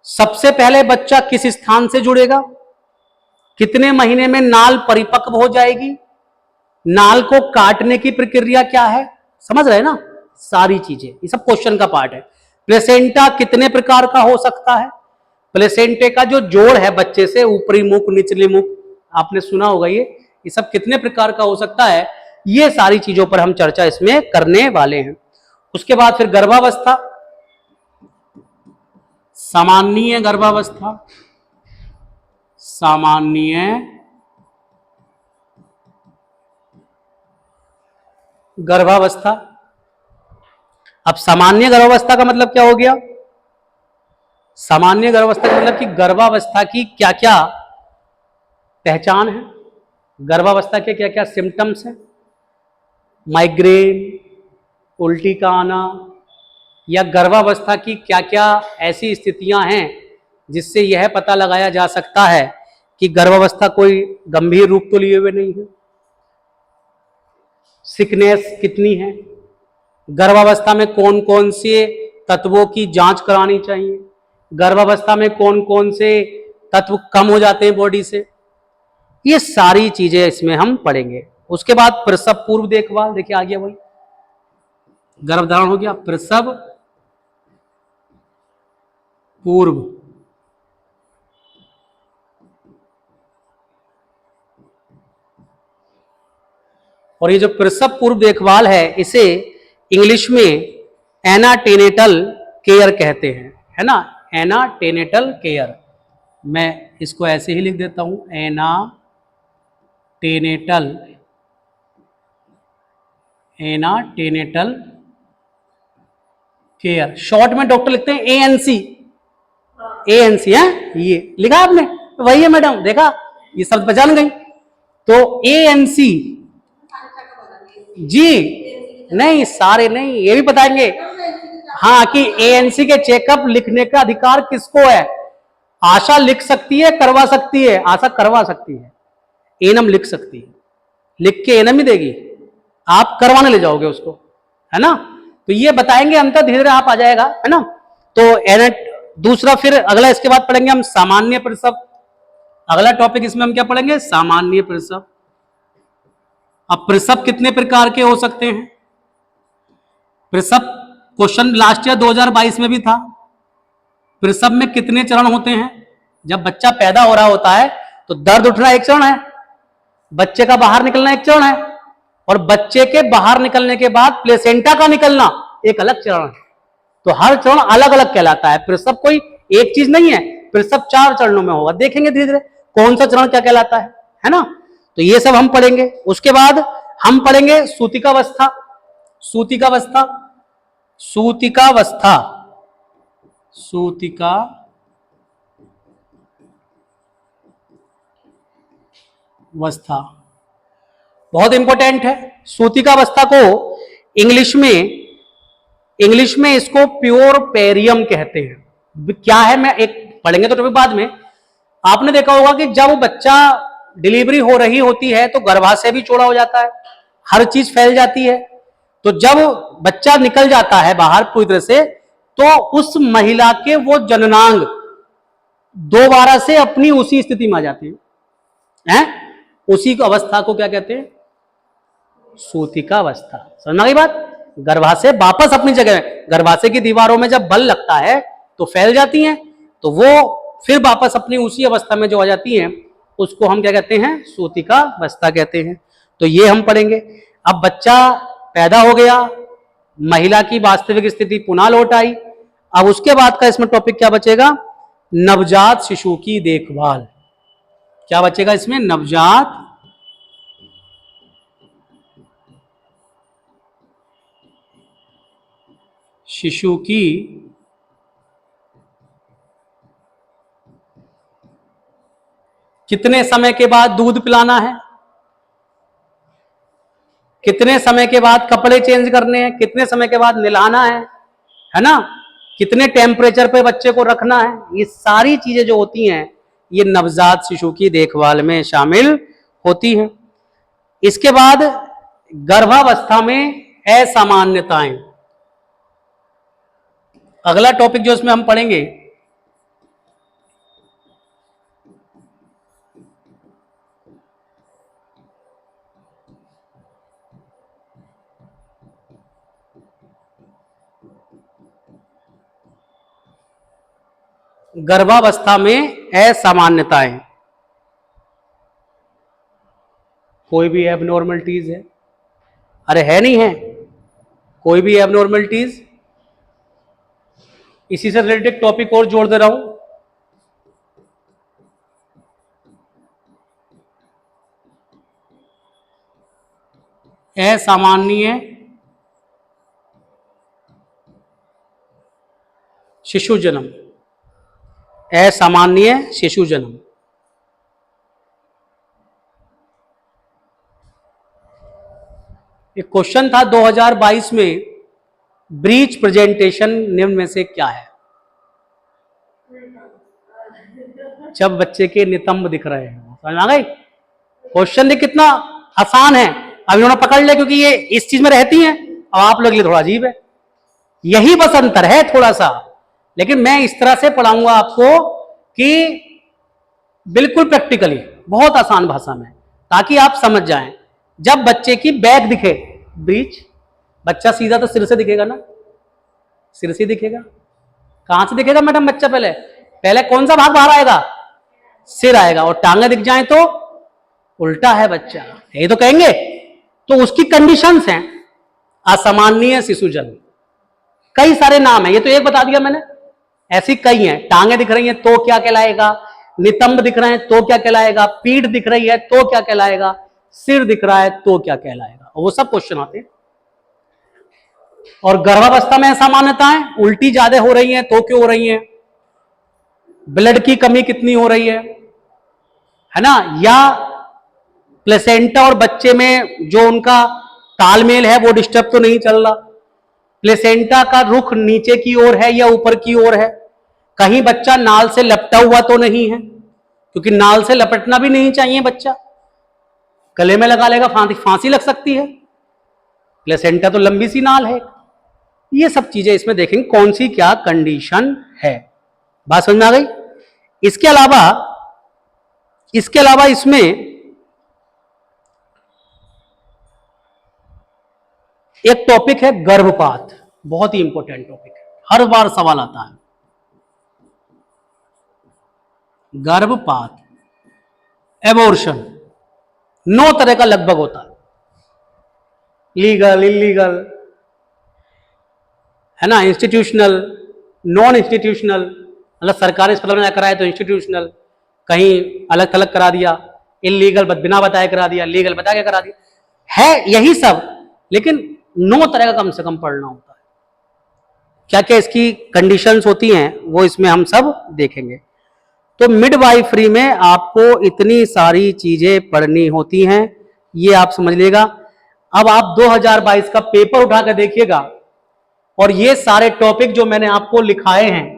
सबसे पहले बच्चा किस स्थान से जुड़ेगा, कितने महीने में नाल परिपक्व हो जाएगी, नाल को काटने की प्रक्रिया क्या है, समझ रहे हैं ना, सारी चीजें, ये सब क्वेश्चन का पार्ट है। प्लेसेंटा कितने प्रकार का हो सकता है, प्लेसेंटे का जो जोड़ है बच्चे से, ऊपरी मुख, निचली मुख, आपने सुना होगा ये सब कितने प्रकार का हो सकता है, ये सारी चीजों पर हम चर्चा इसमें करने वाले हैं। उसके बाद फिर गर्भावस्था, सामान्य गर्भावस्था, सामान्य गर्भावस्था। अब सामान्य गर्भावस्था का मतलब क्या हो गया, सामान्य गर्भावस्था का मतलब कि गर्भावस्था की क्या क्या पहचान है, गर्भावस्था के क्या क्या सिम्टम्स हैं, माइग्रेन, उल्टी का आना, या गर्भावस्था की क्या क्या ऐसी स्थितियां हैं जिससे यह पता लगाया जा सकता है कि गर्भावस्था कोई गंभीर रूप तो लिए हुए नहीं है, सिकनेस कितनी है, गर्भावस्था में कौन कौन से तत्वों की जांच करानी चाहिए, गर्भावस्था में कौन कौन से तत्व कम हो जाते हैं बॉडी से, ये सारी चीजें इसमें हम पढ़ेंगे। उसके बाद प्रसव पूर्व देखभाल, देखिए आ गया वही, गर्भधारण हो गया, प्रसव पूर्व, और ये जो प्रसव पूर्व देखभाल है इसे इंग्लिश में एनाटेनेटल केयर कहते हैं, है ना, एनाटेनेटल केयर। मैं इसको ऐसे ही लिख देता हूं, एनाटेनेटल केयर, शॉर्ट में डॉक्टर लिखते हैं एएनसी, एएनसी है, ये लिखा आपने, वही है मैडम, देखा ये शब्द पहचान गई। तो एएनसी जी, नहीं सारे नहीं, ये भी बताएंगे हाँ कि एएनसी के चेकअप लिखने का अधिकार किसको है, आशा लिख सकती है, करवा सकती है, आशा करवा सकती है, एनम लिख सकती है, लिख के एनम ही देगी, आप करवाने ले जाओगे उसको, है ना। तो ये बताएंगे अंतर, धीरे धीरे आप आ जाएगा, है ना। तो एनेट दूसरा, फिर अगला इसके बाद पढ़ेंगे हम सामान्य प्रसव। अगला टॉपिक इसमें हम क्या पढ़ेंगे, सामान्य प्रसव। अब प्रसव कितने प्रकार के हो सकते हैं, प्रसव क्वेश्चन लास्ट ईयर 2022 में भी था। प्रसव में कितने चरण होते हैं, जब बच्चा पैदा हो रहा होता है तो दर्द उठना एक चरण है, बच्चे का बाहर निकलना एक चरण है, और बच्चे के बाहर निकलने के बाद प्लेसेंटा का निकलना एक अलग चरण है। तो हर चरण अलग अलग कहलाता है, प्रसव कोई एक चीज नहीं है, प्रसव 4 चरणों में होगा, देखेंगे धीरे धीरे कौन सा चरण क्या कहलाता है ना। तो ये सब हम पढ़ेंगे। उसके बाद हम पढ़ेंगे सूतिकावस्था। सूतिकावस्था, सूतिकावस्था, सूतिकावस्था बहुत इंपॉर्टेंट है। सूतिकावस्था को इंग्लिश में इसको प्योरपेरियम कहते हैं। क्या है, मैं एक पढ़ेंगे तो टॉपिक बाद में। आपने देखा होगा कि जब बच्चा डिलीवरी हो रही होती है तो गर्भाशय भी चौड़ा हो जाता है, हर चीज फैल जाती है। तो जब बच्चा निकल जाता है बाहर पूरी तरह से, तो उस महिला के वो जननांग दोबारा से अपनी उसी स्थिति में आ जाते हैं, उसी अवस्था को क्या कहते हैं, सूतिकावस्था। समझ गई बात। गर्भाशय वापस अपनी जगह, गर्भाशय की दीवारों में जब बल लगता है तो फैल जाती हैं, तो वो फिर वापस अपनी उसी अवस्था में जो आ जाती हैं उसको हम क्या कहते हैं, सूतिकावस्था कहते हैं। तो ये हम पढ़ेंगे। अब बच्चा पैदा हो गया, महिला की वास्तविक स्थिति पुनः लौट आई। अब उसके बाद का इसमें टॉपिक क्या बचेगा, नवजात शिशु की देखभाल। क्या बचेगा इसमें, नवजात शिशु की कितने समय के बाद दूध पिलाना है, कितने समय के बाद कपड़े चेंज करने हैं, कितने समय के बाद नहलाना है ना, कितने टेम्परेचर पे बच्चे को रखना है, ये सारी चीजें जो होती हैं ये नवजात शिशु की देखभाल में शामिल होती हैं। इसके बाद गर्भावस्था में असामान्यताएं, अगला टॉपिक जो इसमें हम पढ़ेंगे गर्भावस्था में असामान्यताएं। कोई भी एबनॉर्मलिटीज है, अरे है नहीं है कोई भी एबनॉर्मलिटीज, इसी से रिलेटेड टॉपिक और जोड़ दे रहा हूं। असामान्य शिशु जन्म, असामान्य शिशु जन्म। एक क्वेश्चन था 2022 में, ब्रीच प्रेजेंटेशन निम्न में से क्या है। जब बच्चे के नितंब दिख रहे हैं, समझ आ गई। क्वेश्चन देख कितना आसान है, अब इन्होंने पकड़ लिया क्योंकि ये इस चीज में रहती हैं। अब आप लोग लिए थोड़ा अजीब है, यही बस अंतर है थोड़ा सा, लेकिन मैं इस तरह से पढ़ाऊंगा आपको कि बिल्कुल प्रैक्टिकली, बहुत आसान भाषा में, ताकि आप समझ जाएं। जब बच्चे की बैक दिखे, ब्रीच, बच्चा सीधा तो सिर से दिखेगा ना, सिर से दिखेगा। कहां से दिखेगा मैडम बच्चा, पहले पहले कौन सा भाग बाहर आएगा, सिर आएगा, और टांगे दिख जाए तो उल्टा है बच्चा, यही तो कहेंगे। तो उसकी कंडीशंस हैं। असामान्य शिशु जन्म, कई सारे नाम है, ये तो एक बता दिया मैंने, ऐसी कई हैं। टांगे दिख रही हैं तो क्या कहलाएगा, नितंब दिख रहे हैं तो क्या कहलाएगा, पीठ दिख रही है तो क्या कहलाएगा, सिर दिख रहा है तो क्या कहलाएगा, वो सब क्वेश्चन आते हैं। और गर्भावस्था में असामान्यताएं, उल्टी ज्यादा हो रही हैं तो क्यों हो रही हैं, ब्लड की कमी कितनी हो रही है ना, या प्लेसेंटा और बच्चे में जो उनका तालमेल है वो डिस्टर्ब तो नहीं चल रहा, प्लेसेंटा का रुख नीचे की ओर है या ऊपर की ओर है, कहीं बच्चा नाल से लपटा हुआ तो नहीं है, क्योंकि नाल से लपटना भी नहीं चाहिए, बच्चा गले में लगा लेगा, फांसी लग सकती है। प्लेसेंटा तो लंबी सी नाल है। ये सब चीजें इसमें देखेंगे कौन सी क्या कंडीशन है। बात समझ में आ गई। इसके अलावा इसमें एक टॉपिक है गर्भपात, बहुत ही इंपॉर्टेंट टॉपिक है, हर बार सवाल आता है। गर्भपात, एबॉर्शन, 9 तरह का लगभग होता है, लीगल, इलीगल, है ना, इंस्टीट्यूशनल, नॉन इंस्टीट्यूशनल, मतलब सरकारी अस्पताल में कराया तो इंस्टीट्यूशनल, कहीं अलग थलग करा दिया, इलीगल बिना बताए करा दिया, लीगल बता के करा दिया, है यही सब, लेकिन 9 तरह का कम से कम पढ़ना होता है। क्या क्या इसकी कंडीशंस होती हैं वो इसमें हम सब देखेंगे। तो मिडवाइफरी में आपको इतनी सारी चीजें पढ़नी होती हैं, ये आप समझ लेगा। अब आप 2022 का पेपर उठा कर देखिएगा, और ये सारे टॉपिक जो मैंने आपको लिखाए हैं,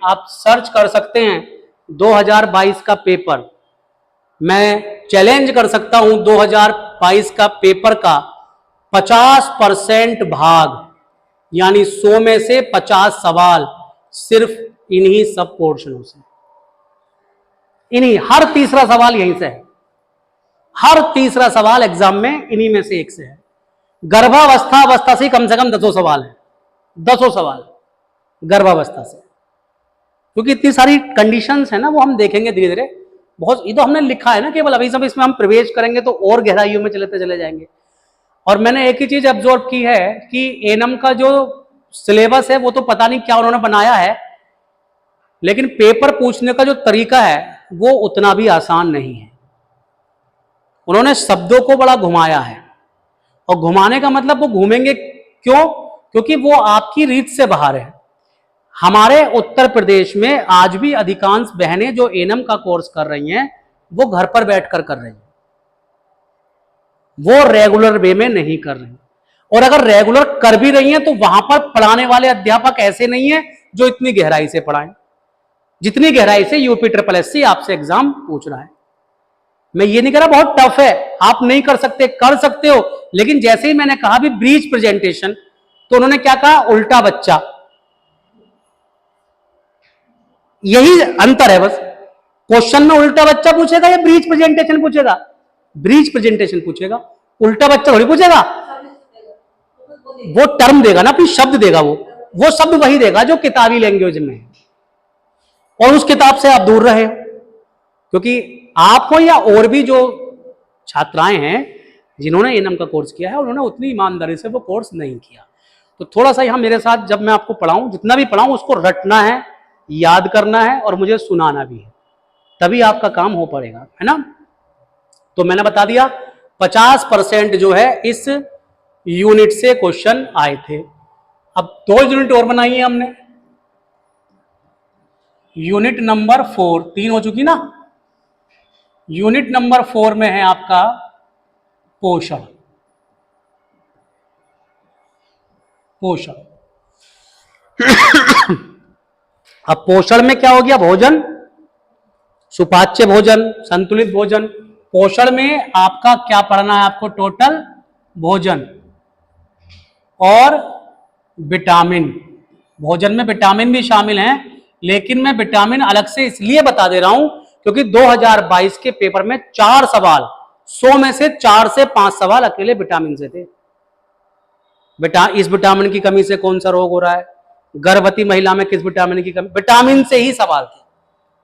आप सर्च कर सकते हैं 2022 का पेपर। मैं चैलेंज कर सकता हूं 2022 का पेपर का 50% भाग, यानी 100 में से 50 सवाल सिर्फ इन्हीं सब पोर्शनों से, हर तीसरा सवाल यहीं से है, हर तीसरा सवाल एग्जाम में इन्हीं में से एक से है। गर्भावस्था से कम 10 सवाल है, 10 सवाल गर्भावस्था से, क्योंकि इतनी सारी कंडीशंस है ना, वो हम देखेंगे धीरे धीरे। बहुत ये तो हमने लिखा है ना केवल, अभी सब इसमें हम प्रवेश करेंगे तो और गहराइयों में चले जाएंगे। और मैंने एक ही चीज ऑब्जर्व की है कि एनएम का जो सिलेबस है वो तो पता नहीं क्या उन्होंने बनाया है, लेकिन पेपर पूछने का जो तरीका है वो उतना भी आसान नहीं है। उन्होंने शब्दों को बड़ा घुमाया है, और घुमाने का मतलब वो घूमेंगे क्यों, क्योंकि वो आपकी रीत से बाहर है। हमारे उत्तर प्रदेश में आज भी अधिकांश बहनें जो एनएम का कोर्स कर रही हैं वो घर पर बैठकर कर रही हैं, वो रेगुलर वे में नहीं कर रही। और अगर रेगुलर कर भी रही हैं तो वहां पर पढ़ाने वाले अध्यापक ऐसे नहीं है जो इतनी गहराई से पढ़ाएं, जितनी गहराई से यूपी ट्रिपल एससी आपसे एग्जाम पूछ रहा है। मैं ये नहीं कह रहा बहुत टफ है, आप नहीं कर सकते, कर सकते हो, लेकिन जैसे ही मैंने कहा भी ब्रीच प्रेजेंटेशन, तो उन्होंने क्या कहा, उल्टा बच्चा। यही अंतर है बस, क्वेश्चन में उल्टा बच्चा पूछेगा या ब्रीच प्रेजेंटेशन पूछेगा, ब्रीच प्रेजेंटेशन पूछेगा, उल्टा बच्चा थोड़ी पूछेगा। वो टर्म देगा ना, अपनी शब्द देगा, वो शब्द वही देगा जो किताबी लैंग्वेज में है, और उस किताब से आप दूर रहे, क्योंकि आपको या और भी जो छात्राएं हैं जिन्होंने एनएम का कोर्स किया है उन्होंने उतनी ईमानदारी से वो कोर्स नहीं किया। तो थोड़ा सा यहाँ मेरे साथ जब मैं आपको पढ़ाऊं, जितना भी पढ़ाऊं उसको रटना है, याद करना है, और मुझे सुनाना भी है, तभी आपका काम हो पड़ेगा, है ना। तो मैंने बता दिया 50% जो है इस यूनिट से क्वेश्चन आए थे। अब 2 यूनिट और बनाई है हमने, यूनिट नंबर 4, 3 हो चुकी ना। यूनिट नंबर 4 में है आपका पोषण। अब पोषण में क्या हो गया, भोजन, सुपाच्य भोजन, संतुलित भोजन। पोषण में आपका क्या पढ़ना है, आपको टोटल भोजन और विटामिन। भोजन में विटामिन भी शामिल हैं, लेकिन मैं विटामिन अलग से इसलिए बता दे रहा हूं क्योंकि 2022 के पेपर में 4 सवाल, 100 में से 4 से 5 सवाल अकेले विटामिन से थे। इस विटामिन की कमी से कौन सा रोग हो रहा है, गर्भवती महिला में किस विटामिन की कमी, विटामिन से ही सवाल थे,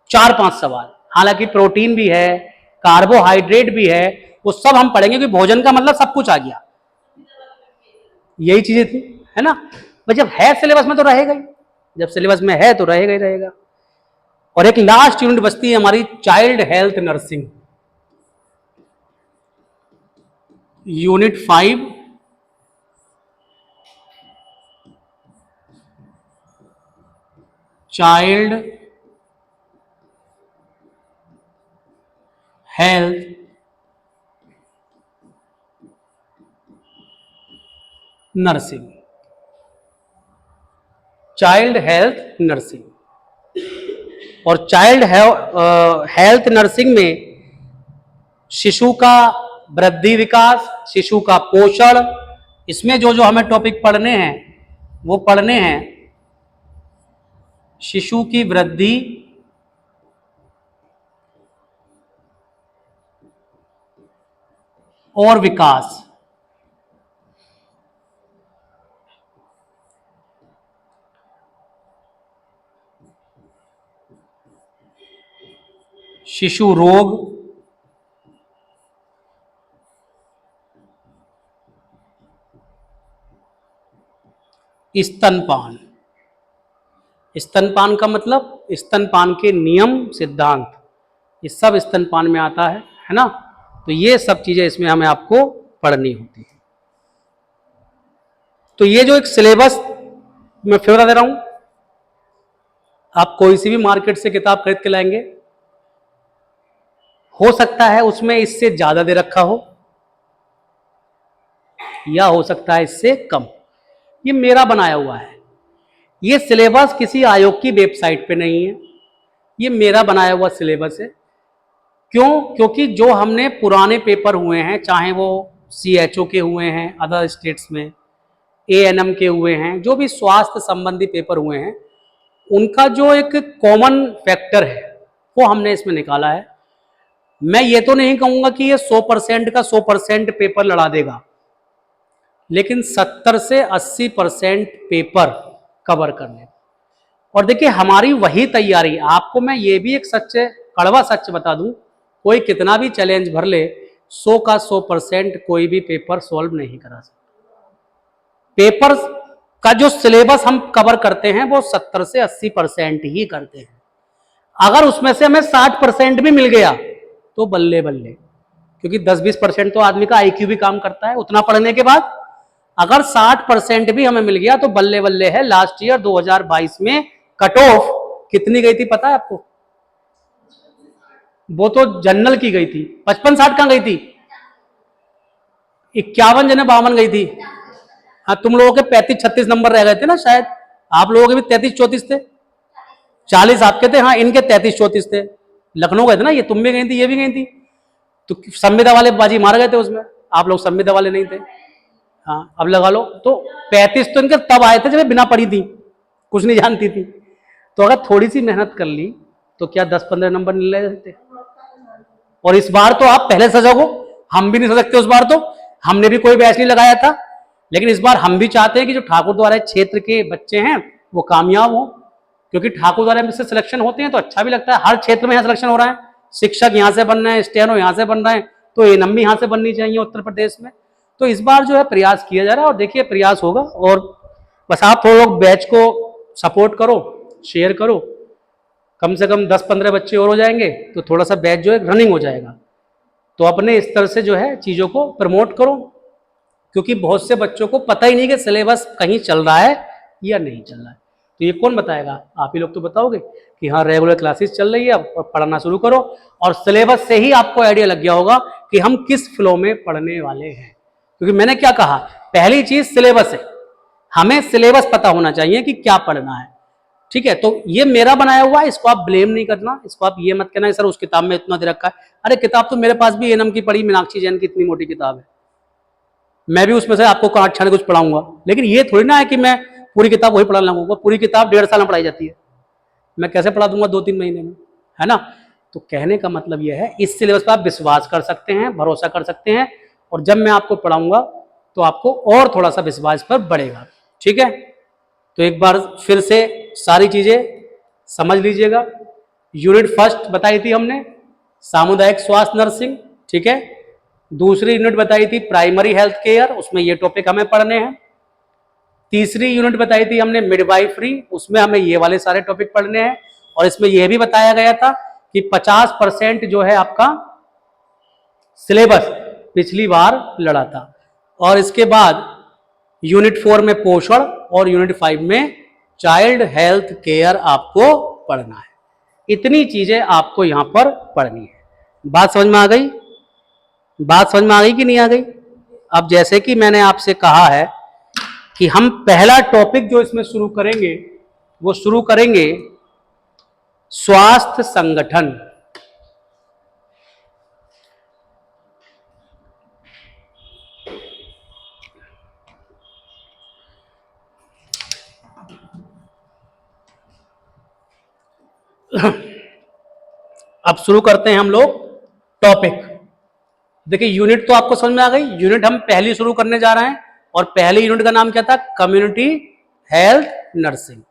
4-5 सवाल। हालांकि प्रोटीन भी है, कार्बोहाइड्रेट भी है, वो सब हम पढ़ेंगे, क्योंकि भोजन का मतलब सब कुछ आ गया, यही चीजें थी, है ना। भाई जब है सिलेबस में तो रहेगा ही, जब सिलेबस में है तो रहेगा ही रहेगा। और एक लास्ट यूनिट बचती है हमारी child health nursing, unit 5, child health nursing. Child health nursing. और चाइल्ड हेल्थ नर्सिंग में शिशु का वृद्धि विकास, शिशु का पोषण, इसमें जो जो हमें टॉपिक पढ़ने हैं वो पढ़ने हैं शिशु की वृद्धि, और विकास, शिशु रोग, स्तनपान। स्तनपान का मतलब स्तनपान के नियम सिद्धांत, ये सब स्तनपान में आता है ना। तो ये सब चीजें इसमें हमें आपको पढ़नी होती है। तो ये जो एक सिलेबस मैं फिर बता दे रहा हूं, आप कोई सी भी मार्केट से किताब खरीद के लाएंगे, हो सकता है उसमें इससे ज्यादा दे रखा हो या हो सकता है इससे कम। ये मेरा बनाया हुआ है, ये सिलेबस किसी आयोग की वेबसाइट पे नहीं है, ये मेरा बनाया हुआ सिलेबस है। क्यों? क्योंकि जो हमने पुराने पेपर हुए हैं, चाहे वो CHO के हुए हैं अदर स्टेट्स में, ANM के हुए हैं, जो भी स्वास्थ्य संबंधी पेपर हुए हैं, उनका जो एक कॉमन फैक्टर है वो हमने इसमें निकाला है। मैं ये तो नहीं कहूंगा कि ये 100% का 100% पेपर लड़ा देगा, लेकिन 70 से 80% पेपर कवर करने। और देखिए हमारी वही तैयारी, आपको मैं ये भी एक सच, कड़वा सच बता दूं, कोई कितना भी चैलेंज भर ले, 100 का 100% कोई भी पेपर सॉल्व नहीं करा सकता। पेपर का जो सिलेबस हम कवर करते हैं वो 70 से 80% ही करते हैं। अगर उसमें से हमें 60% भी मिल गया तो बल्ले बल्ले, क्योंकि 10-20% तो आदमी का IQ भी काम करता है उतना पढ़ने के बाद। अगर 60% भी हमें मिल गया तो बल्ले बल्ले है। लास्ट ईयर 2022 में कट ऑफ कितनी गई थी पता है आपको? वो तो जनरल की गई थी, 55-60 कहां गई थी? 51 जने 52 गई थी। हाँ, तुम लोगों के 35-36 नंबर रह गए थे ना शायद, आप लोगों के भी 33-34 थे, 40 आपके थे। हाँ, इनके 33-34 थे। लखनऊ गए थे ना ये, तुम भी गई थी, ये भी गई थी। तो संविदा वाले बाजी मार गए थे उसमें, आप लोग संविदा वाले नहीं थे। हाँ, अब लगा लो। तो 35 तो इनके तब आए थे जब बिना पढ़ी थी, कुछ नहीं जानती थी। तो अगर थोड़ी सी मेहनत कर ली तो क्या 10-15 नंबर मिल रहे थे। और इस बार तो आप पहले सजगो, हम भी नहीं सज सकते। उस बार तो हमने भी कोई बैच नहीं लगाया था, लेकिन इस बार हम भी चाहते हैं कि जो ठाकुर द्वारा क्षेत्र के बच्चे हैं वो कामयाब हो, क्योंकि ठाकुर द्वारा से सिलेक्शन होते हैं तो अच्छा भी लगता है। हर क्षेत्र में यहाँ सिलेक्शन हो रहा है, शिक्षक यहाँ से बन रहे हैं, स्टेनो यहाँ से बन रहे हैं, तो ANM भी यहाँ से बननी चाहिए उत्तर प्रदेश में। तो इस बार जो है प्रयास किया जा रहा है, और देखिए प्रयास होगा। और बस आप थोड़ा लोग बैच को सपोर्ट करो, शेयर करो, कम से कम 10-15 बच्चे और हो जाएंगे तो थोड़ा सा बैच जो है रनिंग हो जाएगा। तो अपने स्तर से जो है चीज़ों को प्रमोट करो, क्योंकि बहुत से बच्चों को पता ही नहीं कि सिलेबस कहीं चल रहा है या नहीं चल रहा है। तो ये कौन बताएगा? आप ही लोग तो बताओगे कि हाँ रेगुलर क्लासेस चल रही है, अब पढ़ना शुरू करो। और सिलेबस से ही आपको आइडिया लग गया होगा कि हम किस फ्लो में पढ़ने वाले हैं। क्योंकि मैंने क्या कहा, पहली चीज सिलेबस है, हमें सिलेबस पता होना चाहिए कि क्या पढ़ना है। ठीक है, तो ये मेरा बनाया हुआ है, इसको आप ब्लेम नहीं करना, इसको आप ये मत कहना सर उस किताब में इतना दे रखा है। अरे किताब तो मेरे पास भी ANM की पढ़ी, मीनाक्षी जैन की इतनी मोटी किताब है, मैं भी उसमें से आपको काट छाट कुछ पढ़ाऊंगा। लेकिन ये थोड़ी ना है कि मैं पूरी किताब वही पढ़ा लगूंगा। पूरी किताब 1.5 साल में पढ़ाई जाती है, मैं कैसे पढ़ा दूंगा 2-3 महीने में, है ना। तो कहने का मतलब यह है, इस सिलेबस पर आप विश्वास कर सकते हैं, भरोसा कर सकते हैं, और जब मैं आपको पढ़ाऊंगा तो आपको और थोड़ा सा विश्वास पर बढ़ेगा। ठीक है, तो एक बार फिर से सारी चीजें समझ लीजिएगा। यूनिट फर्स्ट बताई थी हमने सामुदायिक स्वास्थ्य नर्सिंग, ठीक है। दूसरी यूनिट बताई थी प्राइमरी हेल्थ केयर, उसमें ये टॉपिक हमें पढ़ने हैं। तीसरी यूनिट बताई थी हमने मिडवाइफरी, उसमें हमें ये वाले सारे टॉपिक पढ़ने हैं। और इसमें यह भी बताया गया था कि 50% जो है आपका सिलेबस पिछली बार लड़ा था। और इसके बाद यूनिट 4 में पोषण और यूनिट 5 में चाइल्ड हेल्थ केयर आपको पढ़ना है। इतनी चीजें आपको यहां पर पढ़नी है। बात समझ में आ गई? बात समझ में आ गई कि नहीं आ गई? अब जैसे कि मैंने आपसे कहा है कि हम पहला टॉपिक जो इसमें शुरू करेंगे वो शुरू करेंगे स्वास्थ्य संगठन। अब शुरू करते हैं हम लोग टॉपिक। देखिए यूनिट तो आपको समझ में आ गई। यूनिट हम पहली शुरू करने जा रहे हैं और पहली यूनिट का नाम क्या था? Community health nursing.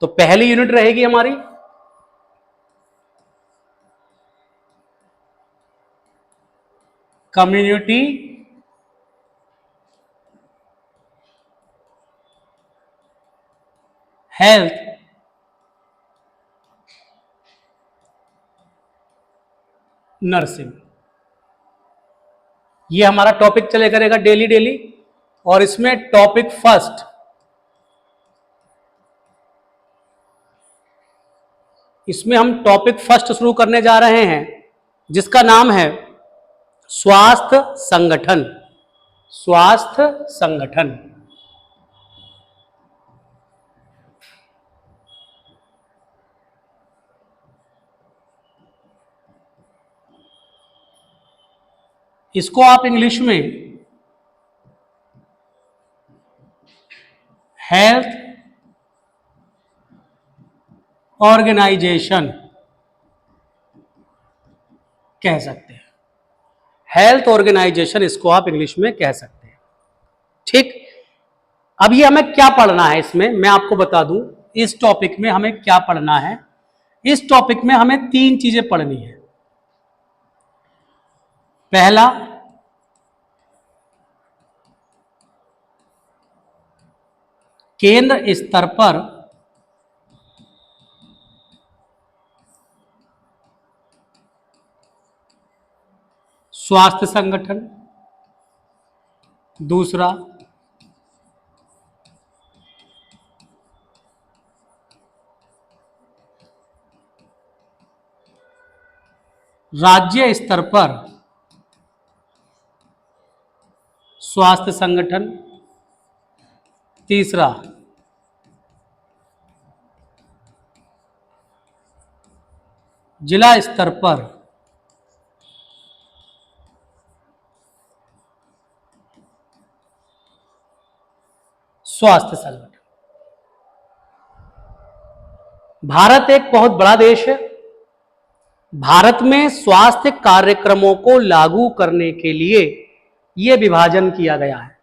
तो पहली यूनिट रहेगी हमारी कम्युनिटी हेल्थ नर्सिंग। ये हमारा टॉपिक चले करेगा डेली डेली। और इसमें टॉपिक फर्स्ट, इसमें हम टॉपिक फर्स्ट शुरू करने जा रहे हैं जिसका नाम है स्वास्थ्य संगठन। स्वास्थ्य संगठन। इसको आप इंग्लिश में हेल्थ ऑर्गेनाइजेशन कह सकते हैं। हेल्थ ऑर्गेनाइजेशन इसको आप इंग्लिश में कह सकते हैं। ठीक। अब ये हमें क्या पढ़ना है इसमें, मैं आपको बता दूं इस टॉपिक में हमें क्या पढ़ना है। इस टॉपिक में हमें 3 चीजें पढ़नी है। पहला, केंद्र स्तर पर स्वास्थ्य संगठन। दूसरा, राज्य स्तर पर स्वास्थ्य संगठन। तीसरा, जिला स्तर पर स्वास्थ्य संगठन। भारत एक बहुत बड़ा देश है। भारत में स्वास्थ्य कार्यक्रमों को लागू करने के लिए यह विभाजन किया गया है।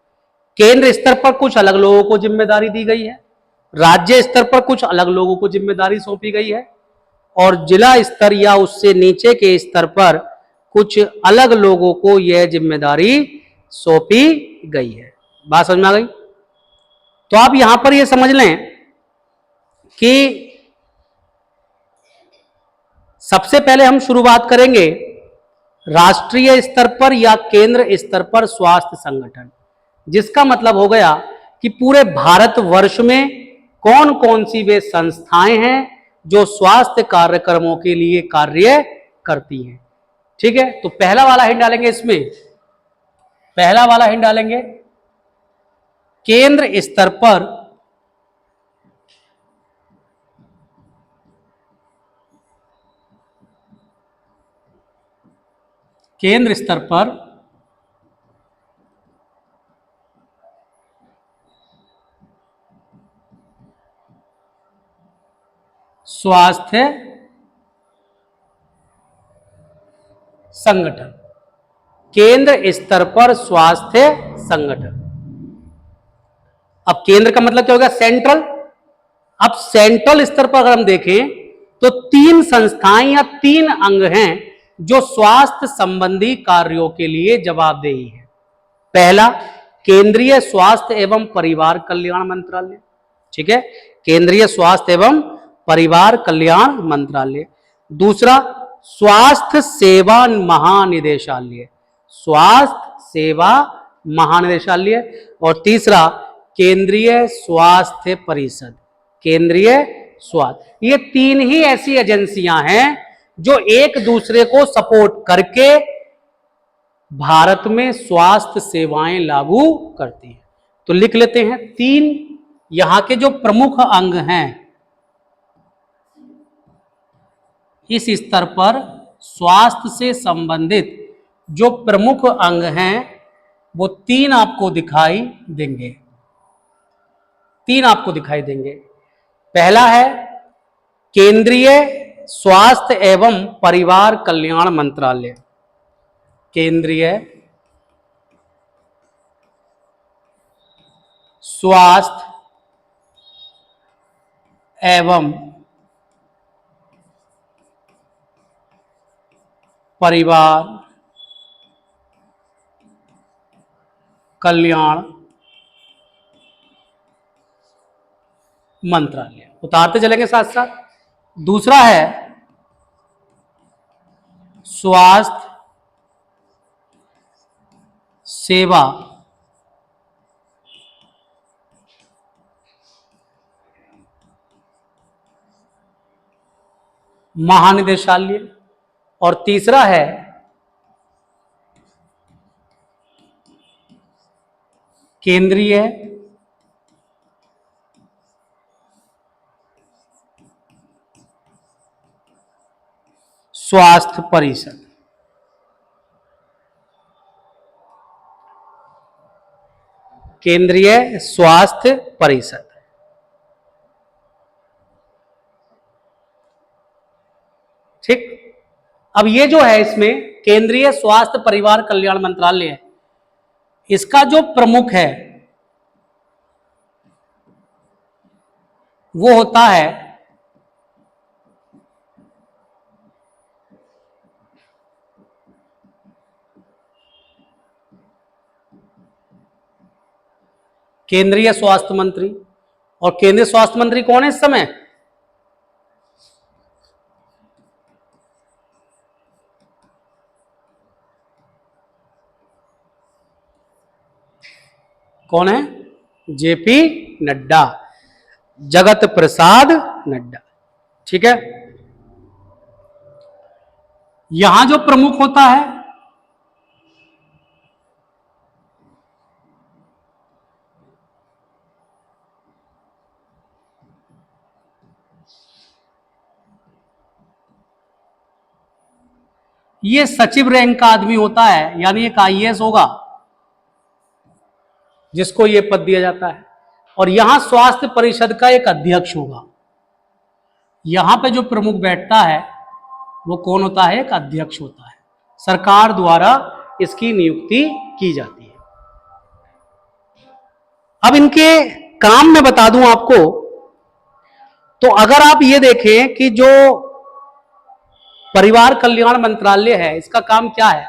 केंद्र स्तर पर कुछ अलग लोगों को जिम्मेदारी दी गई है, राज्य स्तर पर कुछ अलग लोगों को जिम्मेदारी सौंपी गई है, और जिला स्तर या उससे नीचे के स्तर पर कुछ अलग लोगों को यह जिम्मेदारी सौंपी गई है। बात समझ में आ गई? तो आप यहां पर यह समझ लें कि सबसे पहले हम शुरुआत करेंगे राष्ट्रीय स्तर पर या केंद्र स्तर पर स्वास्थ्य संगठन, जिसका मतलब हो गया कि पूरे भारतवर्ष में कौन कौन सी वे संस्थाएं हैं जो स्वास्थ्य कार्यक्रमों के लिए कार्य करती हैं। ठीक है, तो पहला वाला हिंट डालेंगे इसमें। पहला वाला हिंट डालेंगे केंद्र स्तर पर स्वास्थ्य संगठन। केंद्र स्तर पर स्वास्थ्य संगठन। अब केंद्र का मतलब क्या होगा? सेंट्रल। अब सेंट्रल स्तर पर अगर हम देखें तो 3 संस्थाएं या 3 अंग हैं जो स्वास्थ्य संबंधी कार्यों के लिए जवाबदेही है। पहला, केंद्रीय स्वास्थ्य एवं परिवार कल्याण मंत्रालय। ठीक है, केंद्रीय स्वास्थ्य एवं परिवार कल्याण मंत्रालय। दूसरा, स्वास्थ्य सेवा महानिदेशालय। स्वास्थ्य सेवा महानिदेशालय। और तीसरा, केंद्रीय स्वास्थ्य परिषद। केंद्रीय स्वास्थ्य। ये 3 ही ऐसी एजेंसियां हैं जो एक दूसरे को सपोर्ट करके भारत में स्वास्थ्य सेवाएं लागू करती हैं। तो लिख लेते हैं 3 यहां के जो प्रमुख अंग हैं, इस स्तर पर स्वास्थ्य से संबंधित जो प्रमुख अंग हैं वो 3 आपको दिखाई देंगे। 3 आपको दिखाई देंगे। पहला है केंद्रीय स्वास्थ्य एवं परिवार कल्याण मंत्रालय। केंद्रीय स्वास्थ्य एवं परिवार कल्याण मंत्रालय, उतारते चलेंगे साथ साथ। दूसरा है स्वास्थ्य सेवा महानिदेशालय, और तीसरा है केंद्रीय स्वास्थ्य परिषद। केंद्रीय स्वास्थ्य परिषद। ठीक। अब ये जो है इसमें केंद्रीय स्वास्थ्य परिवार कल्याण मंत्रालय है, इसका जो प्रमुख है वो होता है केंद्रीय स्वास्थ्य मंत्री। और केंद्रीय स्वास्थ्य मंत्री कौन है इस समय? कौन है? जेपी नड्डा, जगत प्रसाद नड्डा। ठीक है। यहां जो प्रमुख होता है ये सचिव रैंक का आदमी होता है, यानी एक आईएएस होगा जिसको ये पद दिया जाता है। और यहां स्वास्थ्य परिषद का एक अध्यक्ष होगा। यहां पे जो प्रमुख बैठता है वो कौन होता है? एक अध्यक्ष होता है। सरकार द्वारा इसकी नियुक्ति की जाती है। अब इनके काम मैं बता दूं आपको, तो अगर आप ये देखें कि जो परिवार कल्याण मंत्रालय है इसका काम क्या है?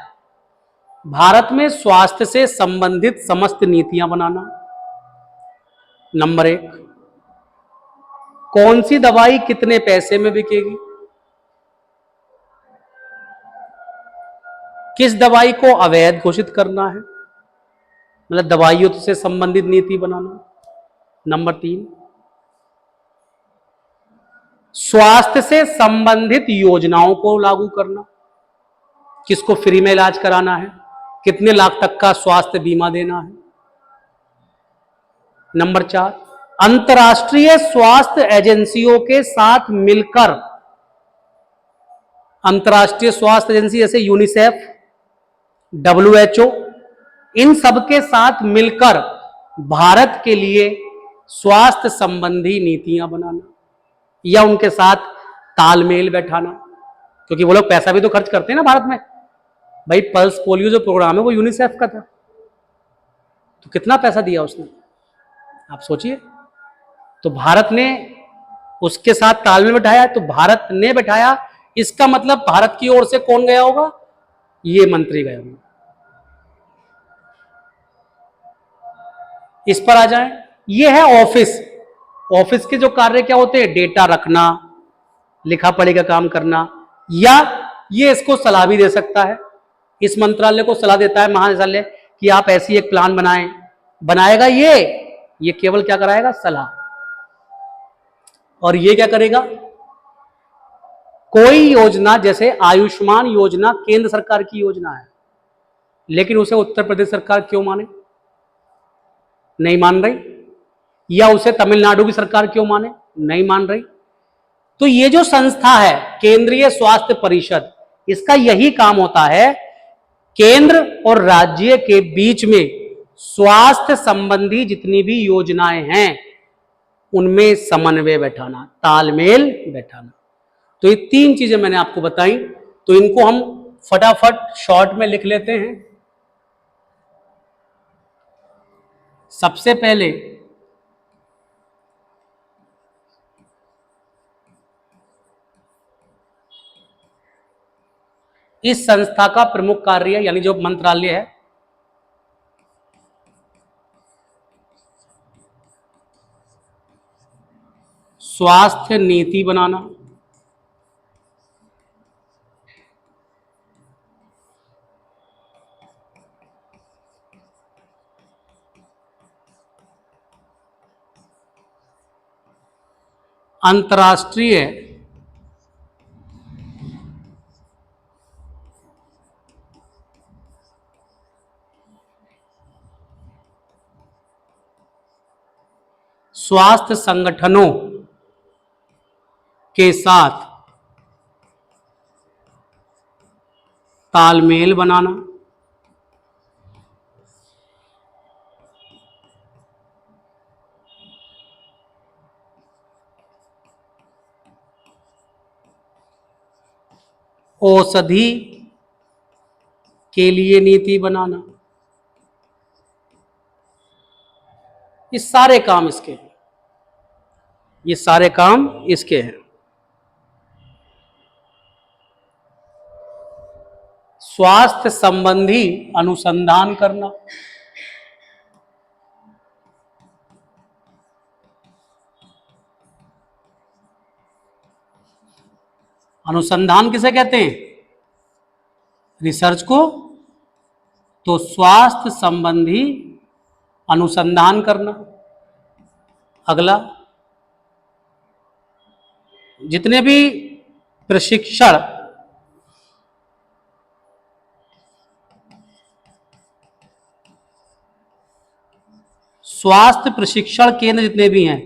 भारत में स्वास्थ्य से संबंधित समस्त नीतियां बनाना। नंबर 1, कौन सी दवाई कितने पैसे में बिकेगी, किस दवाई को अवैध घोषित करना है, मतलब दवाइयों से संबंधित नीति बनाना। नंबर 3, स्वास्थ्य से संबंधित योजनाओं को लागू करना, किसको फ्री में इलाज कराना है, कितने लाख तक का स्वास्थ्य बीमा देना है। नंबर 4, अंतर्राष्ट्रीय स्वास्थ्य एजेंसियों के साथ मिलकर, अंतर्राष्ट्रीय स्वास्थ्य एजेंसी जैसे यूनिसेफ, WHO, इन सब के साथ मिलकर भारत के लिए स्वास्थ्य संबंधी नीतियां बनाना या उनके साथ तालमेल बैठाना, क्योंकि वो लोग पैसा भी तो खर्च करते हैं ना भारत में। भाई पल्स पोलियो जो प्रोग्राम है वो यूनिसेफ का था, तो कितना पैसा दिया उसने, आप सोचिए। तो भारत ने उसके साथ तालमेल बैठाया, तो भारत ने बैठाया, इसका मतलब भारत की ओर से कौन गया होगा? ये मंत्री गए होंगे। इस पर आ जाए, ये है ऑफिस। ऑफिस के जो कार्य क्या होते हैं? डेटा रखना, लिखा पढ़ी का काम करना, या ये इसको सलाह भी दे सकता है। इस मंत्रालय को सलाह देता है महानिदेशालय कि आप ऐसी एक प्लान बनाएं, बनाएगा ये केवल क्या कराएगा? सलाह। और ये क्या करेगा? कोई योजना, जैसे आयुष्मान योजना केंद्र सरकार की योजना है, लेकिन उसे उत्तर प्रदेश सरकार क्यों माने? नहीं मान रही। या उसे तमिलनाडु की सरकार क्यों माने? नहीं मान रही। तो ये जो संस्था है केंद्रीय स्वास्थ्य परिषद, इसका यही काम होता है केंद्र और राज्य के बीच में स्वास्थ्य संबंधी जितनी भी योजनाएं हैं उनमें समन्वय बैठाना, तालमेल बैठाना। तो ये 3 चीजें मैंने आपको बताई, तो इनको हम फटाफट शॉर्ट में लिख लेते हैं। सबसे पहले इस संस्था का प्रमुख कार्य यानी जो मंत्रालय है स्वास्थ्य नीति बनाना, अंतर्राष्ट्रीय स्वास्थ्य संगठनों के साथ तालमेल बनाना, औषधि के लिए नीति बनाना, ये सारे काम इसके हैं, ये सारे काम इसके हैं। स्वास्थ्य संबंधी अनुसंधान करना, अनुसंधान किसे कहते हैं? रिसर्च को। तो स्वास्थ्य संबंधी अनुसंधान करना। अगला, जितने भी प्रशिक्षण स्वास्थ्य प्रशिक्षण केंद्र जितने भी हैं,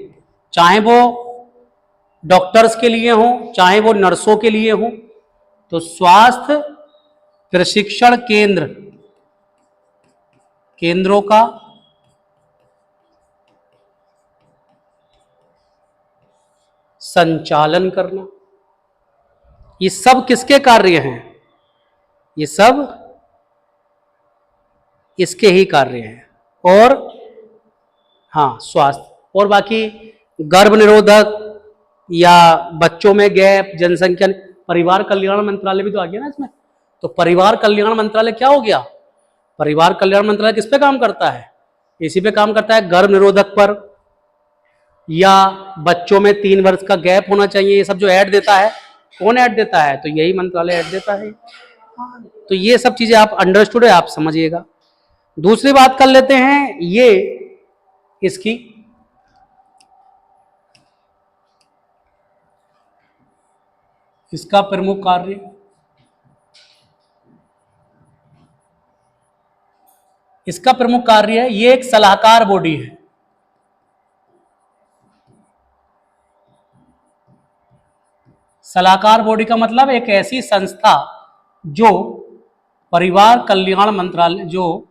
चाहे वो डॉक्टर्स के लिए हो चाहे वो नर्सों के लिए हो, तो स्वास्थ्य प्रशिक्षण केंद्रों का संचालन करना। ये सब किसके कार्य हैं? ये सब इसके ही कार्य हैं। और हाँ, स्वास्थ्य और बाकी गर्भ निरोधक या बच्चों में गैप, जनसंख्या, परिवार कल्याण मंत्रालय भी तो आ गया ना इसमें। तो परिवार कल्याण मंत्रालय क्या हो गया? परिवार कल्याण मंत्रालय किस पे काम करता है? इसी पे काम करता है, गर्भ निरोधक पर, या बच्चों में 3 वर्ष का गैप होना चाहिए। ये सब जो ऐड देता है, कौन ऐड देता है? तो यही मंत्रालय ऐड देता है। तो ये सब चीजें आप अंडरस्टूड है, आप समझिएगा। दूसरी बात कर लेते हैं, ये इसकी इसका प्रमुख कार्य, इसका प्रमुख कार्य है, ये एक सलाहकार बॉडी है। सलाहकार बॉडी का मतलब एक ऐसी संस्था जो परिवार कल्याण मंत्रालय, जो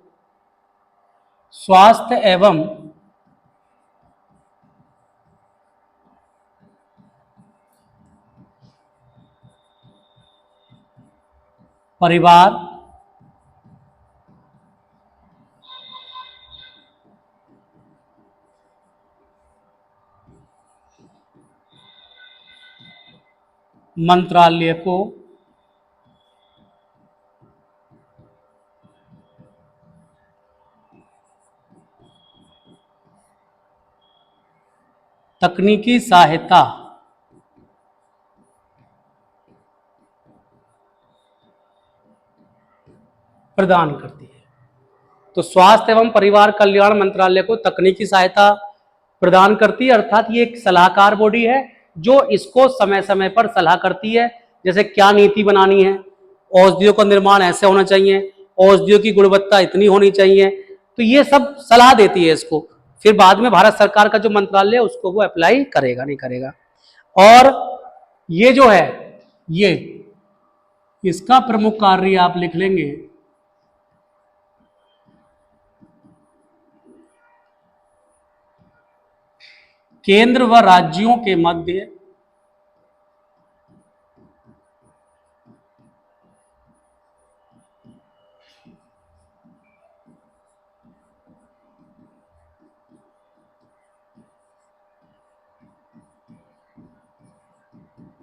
स्वास्थ्य एवं परिवार मंत्रालय को तकनीकी सहायता प्रदान करती है। तो स्वास्थ्य एवं परिवार कल्याण मंत्रालय को तकनीकी सहायता प्रदान करती है, अर्थात ये एक सलाहकार बॉडी है जो इसको समय समय पर सलाह करती है, जैसे क्या नीति बनानी है, औषधियों का निर्माण ऐसे होना चाहिए, औषधियों की गुणवत्ता इतनी होनी चाहिए। तो ये सब सलाह देती है इसको, फिर बाद में भारत सरकार का जो मंत्रालय है उसको वो अप्लाई करेगा नहीं करेगा। और ये जो है, ये इसका प्रमुख कार्य आप लिख लेंगे केंद्र व राज्यों के मध्य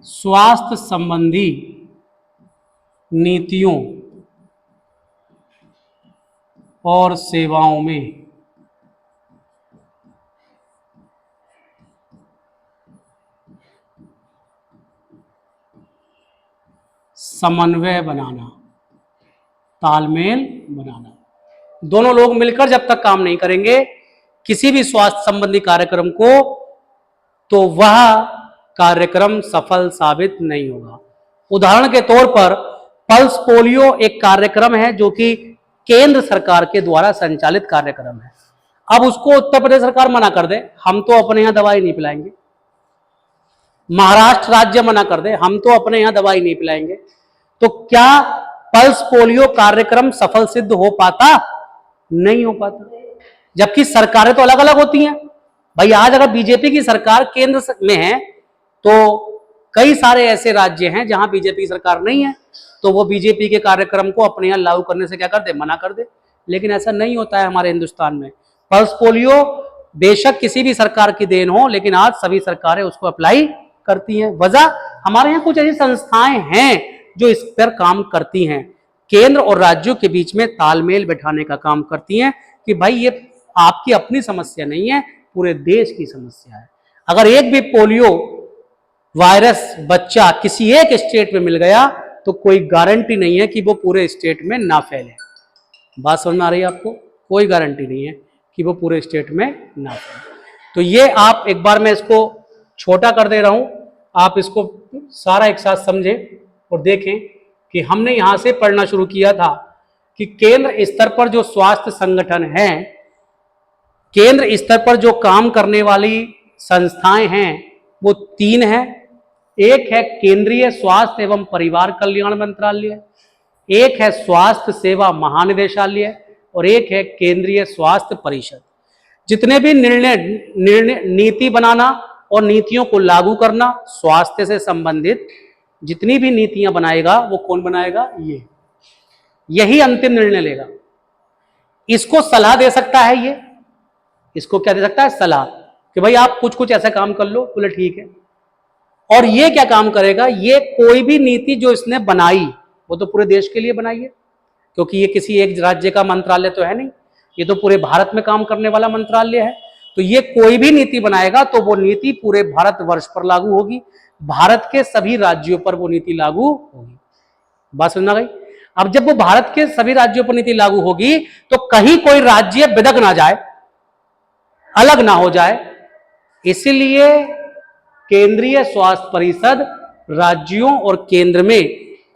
स्वास्थ्य संबंधी नीतियों और सेवाओं में समन्वय बनाना, तालमेल बनाना। दोनों लोग मिलकर जब तक काम नहीं करेंगे किसी भी स्वास्थ्य संबंधी कार्यक्रम को, तो वह कार्यक्रम सफल साबित नहीं होगा। उदाहरण के तौर पर पल्स पोलियो एक कार्यक्रम है जो कि केंद्र सरकार के द्वारा संचालित कार्यक्रम है। अब उसको उत्तर प्रदेश सरकार मना कर दे, हम तो अपने यहां दवाई नहीं पिलाएंगे। महाराष्ट्र राज्य मना कर दे, हम तो अपने यहां दवाई नहीं पिलाएंगे। तो क्या पल्स पोलियो कार्यक्रम सफल सिद्ध हो पाता? नहीं हो पाता। जबकि सरकारें तो अलग अलग होती हैं भाई। आज अगर बीजेपी की सरकार केंद्र में है तो कई सारे ऐसे राज्य हैं जहां बीजेपी की सरकार नहीं है, तो वो बीजेपी के कार्यक्रम को अपने यहां लागू करने से क्या कर दे? मना कर दे। लेकिन ऐसा नहीं होता है हमारे हिंदुस्तान में। पल्स पोलियो बेशक किसी भी सरकार की देन हो, लेकिन आज सभी सरकारें उसको अप्लाई करती हैं। वजह, हमारे यहाँ कुछ ऐसी संस्थाएं हैं जो इस पर काम करती हैं, केंद्र और राज्यों के बीच में तालमेल बैठाने का काम करती हैं कि भाई ये आपकी अपनी समस्या नहीं है, पूरे देश की समस्या है। अगर एक भी पोलियो वायरस बच्चा किसी एक स्टेट में मिल गया तो कोई गारंटी नहीं है कि वो पूरे स्टेट में ना फैले। बात समझ में आ रही है आपको? कोई गारंटी नहीं है कि वो पूरे स्टेट में ना फैले। तो ये आप एक बार मैं इसको छोटा कर दे रहा हूं, आप इसको सारा एक साथ समझें और देखें कि हमने यहां से पढ़ना शुरू किया था कि केंद्र स्तर पर जो स्वास्थ्य संगठन है, केंद्र स्तर पर जो काम करने वाली संस्थाएं हैं वो 3 हैं। एक है केंद्रीय स्वास्थ्य एवं परिवार कल्याण मंत्रालय, एक है स्वास्थ्य सेवा महानिदेशालय और एक है केंद्रीय स्वास्थ्य परिषद। जितने भी निर्णय नीति बनाना और नीतियों को लागू करना, स्वास्थ्य से संबंधित जितनी भी नीतियां बनाएगा वो कौन बनाएगा? यही अंतिम निर्णय लेगा। इसको सलाह दे सकता है ये, इसको क्या दे सकता है? सलाह, कि भाई आप कुछ कुछ ऐसा काम कर लो, बोले ठीक है। और ये क्या काम करेगा? ये कोई भी नीति जो इसने बनाई वो तो पूरे देश के लिए बनाई है, क्योंकि ये किसी एक राज्य का मंत्रालय तो है नहीं, ये तो पूरे भारत में काम करने वाला मंत्रालय है। तो ये कोई भी नीति बनाएगा तो वो नीति पूरे भारतवर्ष पर लागू होगी, भारत के सभी राज्यों पर वो नीति लागू होगी। बात समझ में आ गई? अब जब वो भारत के सभी राज्यों पर नीति लागू होगी तो कहीं कोई राज्य बिदक ना जाए, अलग ना हो जाए, इसलिए केंद्रीय स्वास्थ्य परिषद राज्यों और केंद्र में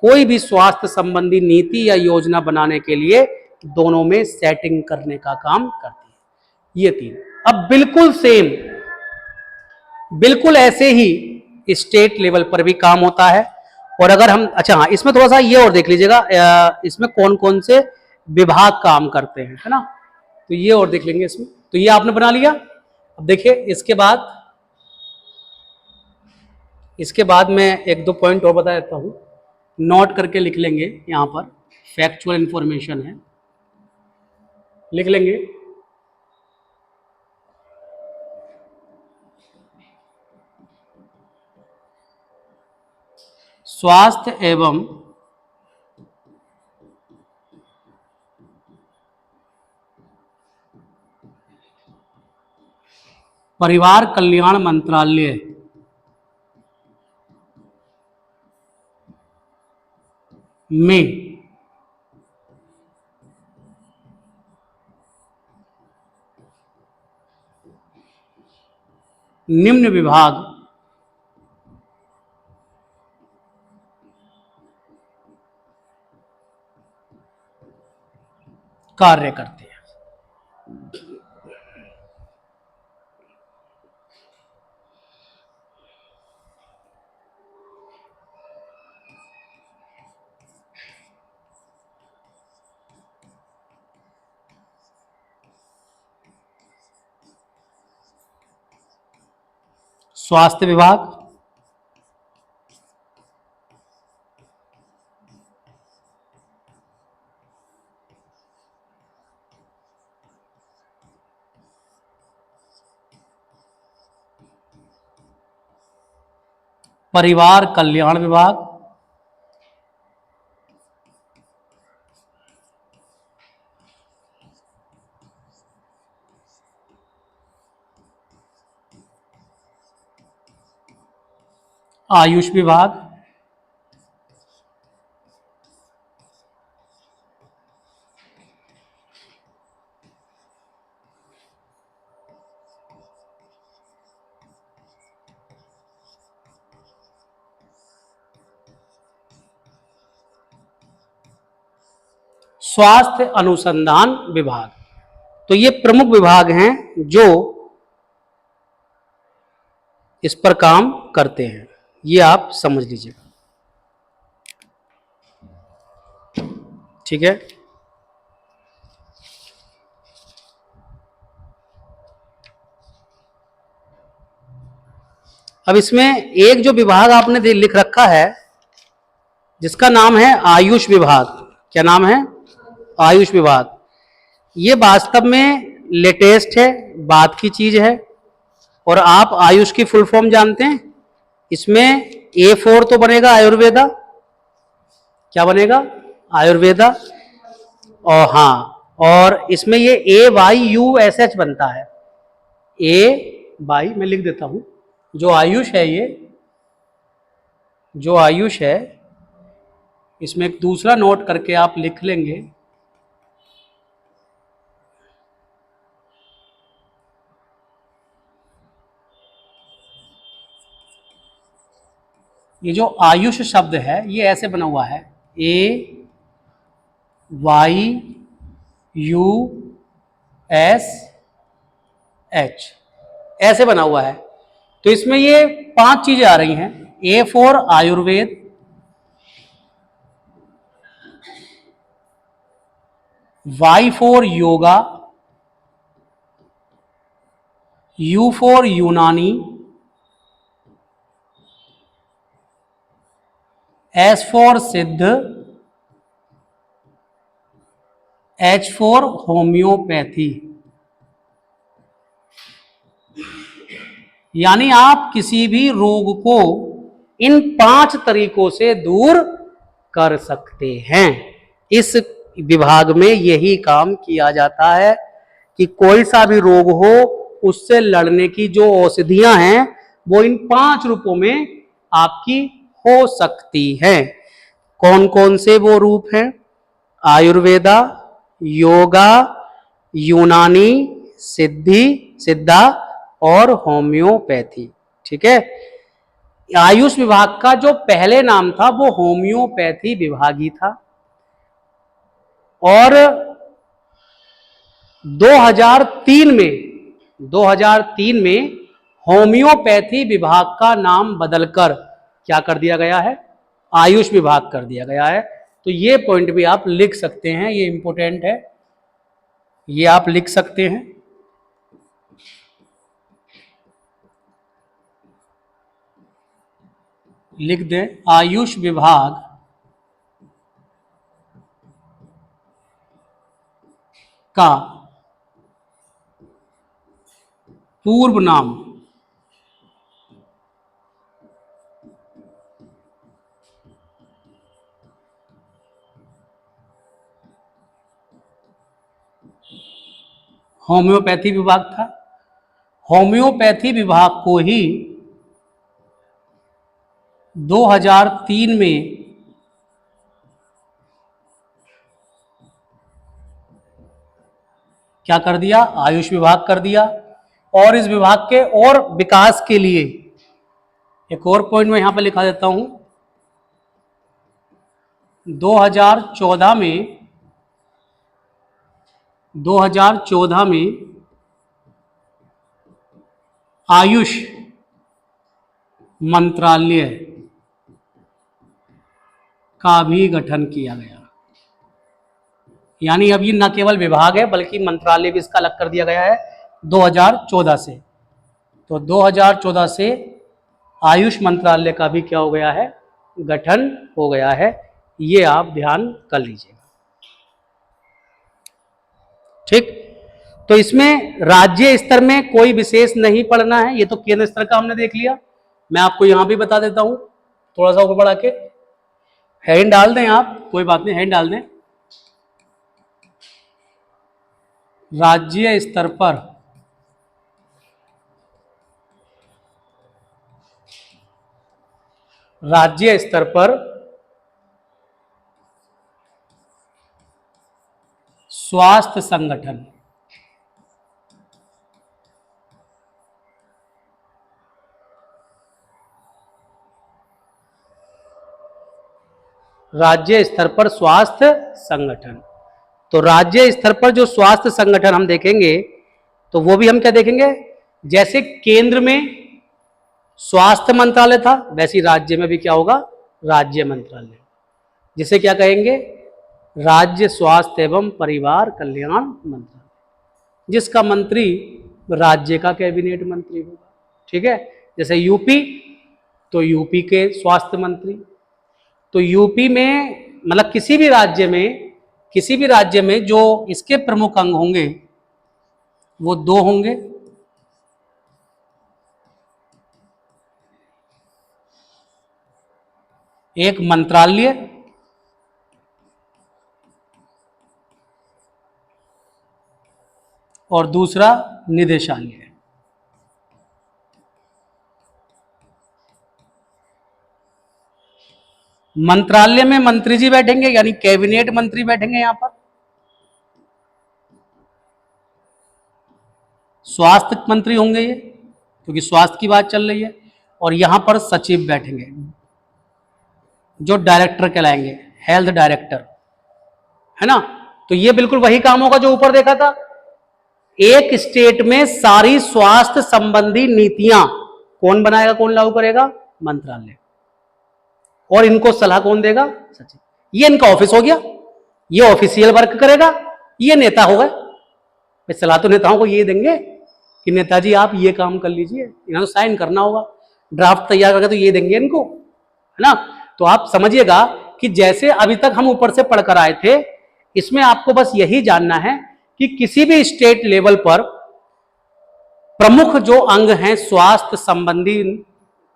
कोई भी स्वास्थ्य संबंधी नीति या योजना बनाने के लिए दोनों में सेटिंग करने का काम करती है। ये 3। अब बिल्कुल सेम, बिल्कुल ऐसे ही स्टेट लेवल पर भी काम होता है। और अगर हम, अच्छा हाँ, इसमें थोड़ा सा ये और देख लीजिएगा, इसमें कौन कौन से विभाग काम करते हैं, है ना? तो ये और देख लेंगे इसमें। तो ये आपने बना लिया। अब देखिए इसके बाद मैं एक दो पॉइंट और बता देता हूं, नोट करके लिख लेंगे। यहां पर फैक्चुअल इंफॉर्मेशन है, लिख लेंगे। स्वास्थ्य एवं परिवार कल्याण मंत्रालय में निम्न विभाग कार्य करते हैं। स्वास्थ्य विभाग, परिवार कल्याण विभाग, आयुष विभाग, स्वास्थ्य अनुसंधान विभाग। तो ये प्रमुख विभाग हैं जो इस पर काम करते हैं, ये आप समझ लीजिएगा। ठीक है, अब इसमें एक जो विभाग आपने लिख रखा है जिसका नाम है आयुष विभाग। क्या नाम है? आयुष विभाग। ये वास्तव में लेटेस्ट है, बात की चीज है। और आप आयुष की फुल फॉर्म जानते हैं? इसमें A4 तो बनेगा आयुर्वेदा। क्या बनेगा? आयुर्वेदा। और हाँ, और इसमें ये AYUSH बनता है। मैं लिख देता हूं। जो आयुष है, ये जो आयुष है, इसमें एक दूसरा नोट करके आप लिख लेंगे। ये जो आयुष शब्द है ये ऐसे बना हुआ है, AYUSH, ऐसे बना हुआ है। तो इसमें ये 5 चीजें आ रही हैं। A for Ayurveda, Y for yoga, U for यूनानी, S फॉर सिद्ध, H फॉर होम्योपैथी। यानी आप किसी भी रोग को इन 5 तरीकों से दूर कर सकते हैं। इस विभाग में यही काम किया जाता है कि कोई सा भी रोग हो, उससे लड़ने की जो औषधियां हैं वो इन 5 रूपों में आपकी हो सकती हैं। कौन कौन से वो रूप हैं? आयुर्वेदा, योगा, यूनानी, सिद्धा और होम्योपैथी। ठीक है, आयुष विभाग का जो पहले नाम था वो होम्योपैथी विभाग ही था। और 2003 में होम्योपैथी विभाग का नाम बदलकर क्या कर दिया गया है? आयुष विभाग कर दिया गया है। तो ये पॉइंट भी आप लिख सकते हैं, ये इंपॉर्टेंट है, ये आप लिख सकते हैं। लिख दें, आयुष विभाग का पूर्व नाम होम्योपैथी विभाग था। होम्योपैथी विभाग को ही 2003 में क्या कर दिया? आयुष विभाग कर दिया। और इस विभाग के और विकास के लिए एक और पॉइंट मैं यहां पर लिखा देता हूं। 2014 में आयुष मंत्रालय का भी गठन किया गया। यानी अब ये न केवल विभाग है बल्कि मंत्रालय भी इसका अलग कर दिया गया है 2014 से। तो 2014 से आयुष मंत्रालय का भी क्या हो गया है, गठन हो गया है। ये आप ध्यान कर लीजिएगा। ठीक, तो इसमें राज्य स्तर में कोई विशेष नहीं पढ़ना है, ये तो केंद्र स्तर का हमने देख लिया। मैं आपको यहां भी बता देता हूं, थोड़ा सा ऊपर बढ़ा के हेडिंग डाल दें आप, कोई बात नहीं, हेडिंग डाल दें। राज्य स्तर पर स्वास्थ्य संगठन, राज्य स्तर पर स्वास्थ्य संगठन। तो राज्य स्तर पर जो स्वास्थ्य संगठन हम देखेंगे, तो वो भी हम क्या देखेंगे, जैसे केंद्र में स्वास्थ्य मंत्रालय था, वैसे ही राज्य में भी क्या होगा, राज्य मंत्रालय, जिसे क्या कहेंगे, राज्य स्वास्थ्य एवं परिवार कल्याण मंत्रालय, जिसका मंत्री राज्य का कैबिनेट मंत्री होगा। ठीक है, जैसे यूपी, तो यूपी के स्वास्थ्य मंत्री। तो यूपी में मतलब किसी भी राज्य में जो इसके प्रमुख अंग होंगे वो दो होंगे, एक मंत्रालय और दूसरा निदेशालय। मंत्रालय में मंत्री जी बैठेंगे, यानी कैबिनेट मंत्री बैठेंगे यहां पर, स्वास्थ्य मंत्री होंगे ये, क्योंकि स्वास्थ्य की बात चल रही है, और यहां पर सचिव बैठेंगे जो डायरेक्टर कहलाएंगे, हेल्थ डायरेक्टर, है ना। तो ये बिल्कुल वही काम होगा जो ऊपर देखा था। एक स्टेट में सारी स्वास्थ्य संबंधी नीतियां कौन बनाएगा, कौन लागू करेगा, मंत्रालय, और इनको सलाह कौन देगा, सचिव। ये इनका ऑफिस हो गया, ये ऑफिशियल वर्क करेगा, ये नेता हो गए। सलाह तो नेताओं को ये देंगे कि नेताजी आप ये काम कर लीजिए, इन्हें तो साइन करना होगा, ड्राफ्ट तैयार करके तो ये देंगे इनको, है ना। तो आप समझिएगा कि जैसे अभी तक हम ऊपर से पढ़कर आए थे, इसमें आपको बस यही जानना है कि किसी भी स्टेट लेवल पर प्रमुख जो अंग हैं स्वास्थ्य संबंधी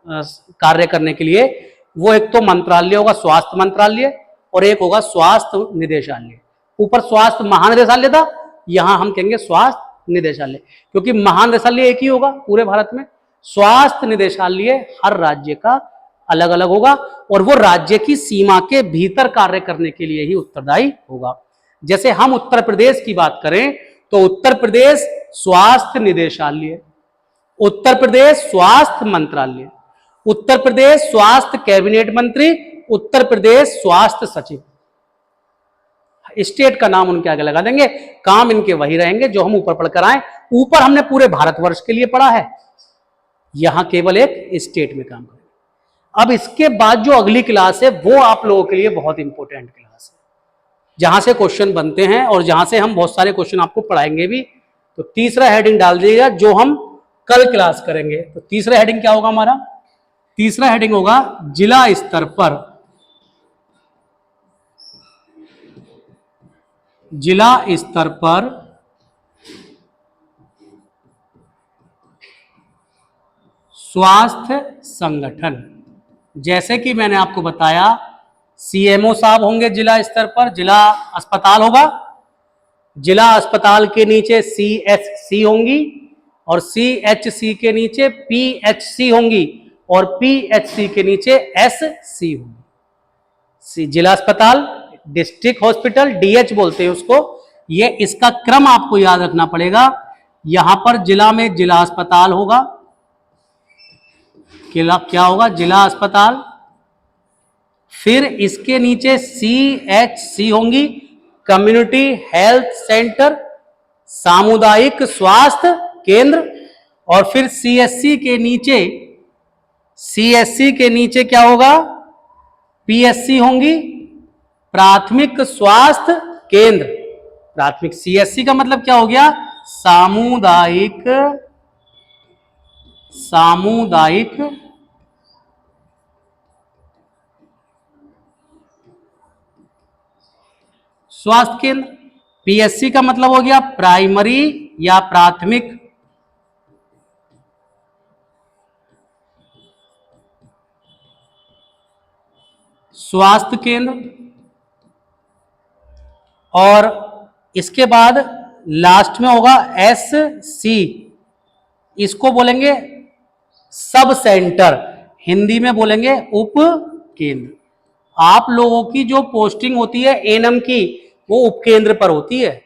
कार्य करने के लिए, वो एक तो मंत्रालय होगा, स्वास्थ्य मंत्रालय, और एक होगा स्वास्थ्य निदेशालय। ऊपर स्वास्थ्य महानिदेशालय था, यहां हम कहेंगे स्वास्थ्य निदेशालय, क्योंकि महानिदेशालय एक ही होगा पूरे भारत में। स्वास्थ्य निदेशालय हर राज्य का अलग अलग होगा, और वो राज्य की सीमा के भीतर कार्य करने के लिए ही उत्तरदायी होगा। जैसे हम उत्तर प्रदेश की बात करें, तो उत्तर प्रदेश स्वास्थ्य निदेशालय, उत्तर प्रदेश स्वास्थ्य मंत्रालय, उत्तर प्रदेश स्वास्थ्य कैबिनेट मंत्री, उत्तर प्रदेश स्वास्थ्य सचिव। स्टेट का नाम उनके आगे लगा देंगे, काम इनके वही रहेंगे जो हम ऊपर पढ़कर आए। ऊपर हमने पूरे भारतवर्ष के लिए पढ़ा है, यहां केवल एक स्टेट में काम करेंगे। अब इसके बाद जो अगली क्लास है वो आप लोगों के लिए बहुत इंपॉर्टेंट क्लास है, जहां से क्वेश्चन बनते हैं और जहां से हम बहुत सारे क्वेश्चन आपको पढ़ाएंगे भी। तो तीसरा हेडिंग डाल दीजिएगा जो हम कल क्लास करेंगे। तो तीसरा हेडिंग क्या होगा हमारा, तीसरा हेडिंग होगा जिला स्तर पर, जिला स्तर पर स्वास्थ्य संगठन। जैसे कि मैंने आपको बताया, सीएमओ साहब होंगे जिला स्तर पर, जिला अस्पताल होगा, जिला अस्पताल के नीचे सीएचसी होंगी, और सीएचसी के नीचे पीएचसी होंगी, और पीएचसी के नीचे एससी होंगी। जिला अस्पताल, डिस्ट्रिक्ट हॉस्पिटल, डीएच बोलते हैं उसको। ये इसका क्रम आपको याद रखना पड़ेगा। यहां पर जिला में जिला अस्पताल होगा, क्या होगा, जिला अस्पताल, फिर इसके नीचे सीएचसी होंगी, कम्युनिटी हेल्थ सेंटर, सामुदायिक स्वास्थ्य केंद्र, और फिर सीएचसी के नीचे क्या होगा, पीएचसी होंगी, प्राथमिक स्वास्थ्य केंद्र। प्राथमिक, सीएचसी का मतलब क्या हो गया, सामुदायिक स्वास्थ्य केंद्र। पीएससी का मतलब हो गया प्राइमरी या प्राथमिक स्वास्थ्य केंद्र, और इसके बाद लास्ट में होगा SC, इसको बोलेंगे सब सेंटर, हिंदी में बोलेंगे उप केंद्र। आप लोगों की जो पोस्टिंग होती है एएनएम की, वो उपकेंद्र पर होती है,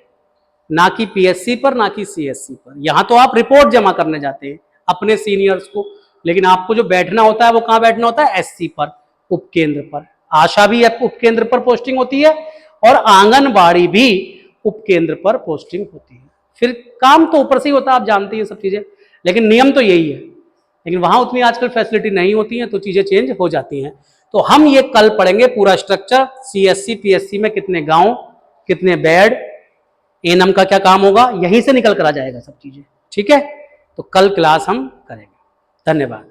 ना कि पीएससी पर, ना कि सीएससी पर। यहां तो आप रिपोर्ट जमा करने जाते हैं अपने सीनियर्स को, लेकिन आपको जो बैठना होता है वो कहां बैठना होता है? एससी पर, उपकेंद्र पर। आशा भी उपकेंद्र पर पोस्टिंग होती है और आंगनबाड़ी भी उपकेंद्र पर पोस्टिंग होती है। फिर काम तो ऊपर से ही होता है, आप जानते हैं सब चीजें, लेकिन नियम तो यही है। लेकिन वहां उतनी आजकल फैसिलिटी नहीं होती है, तो चीजें चेंज हो जाती हैं। तो हम ये कल पढ़ेंगे पूरा स्ट्रक्चर, सीएससी पीएससी में कितने गांव, कितने बेड, एएनएम का क्या काम होगा, यहीं से निकल कर आ जाएगा सब चीजें। ठीक है, तो कल क्लास हम करेंगे। धन्यवाद।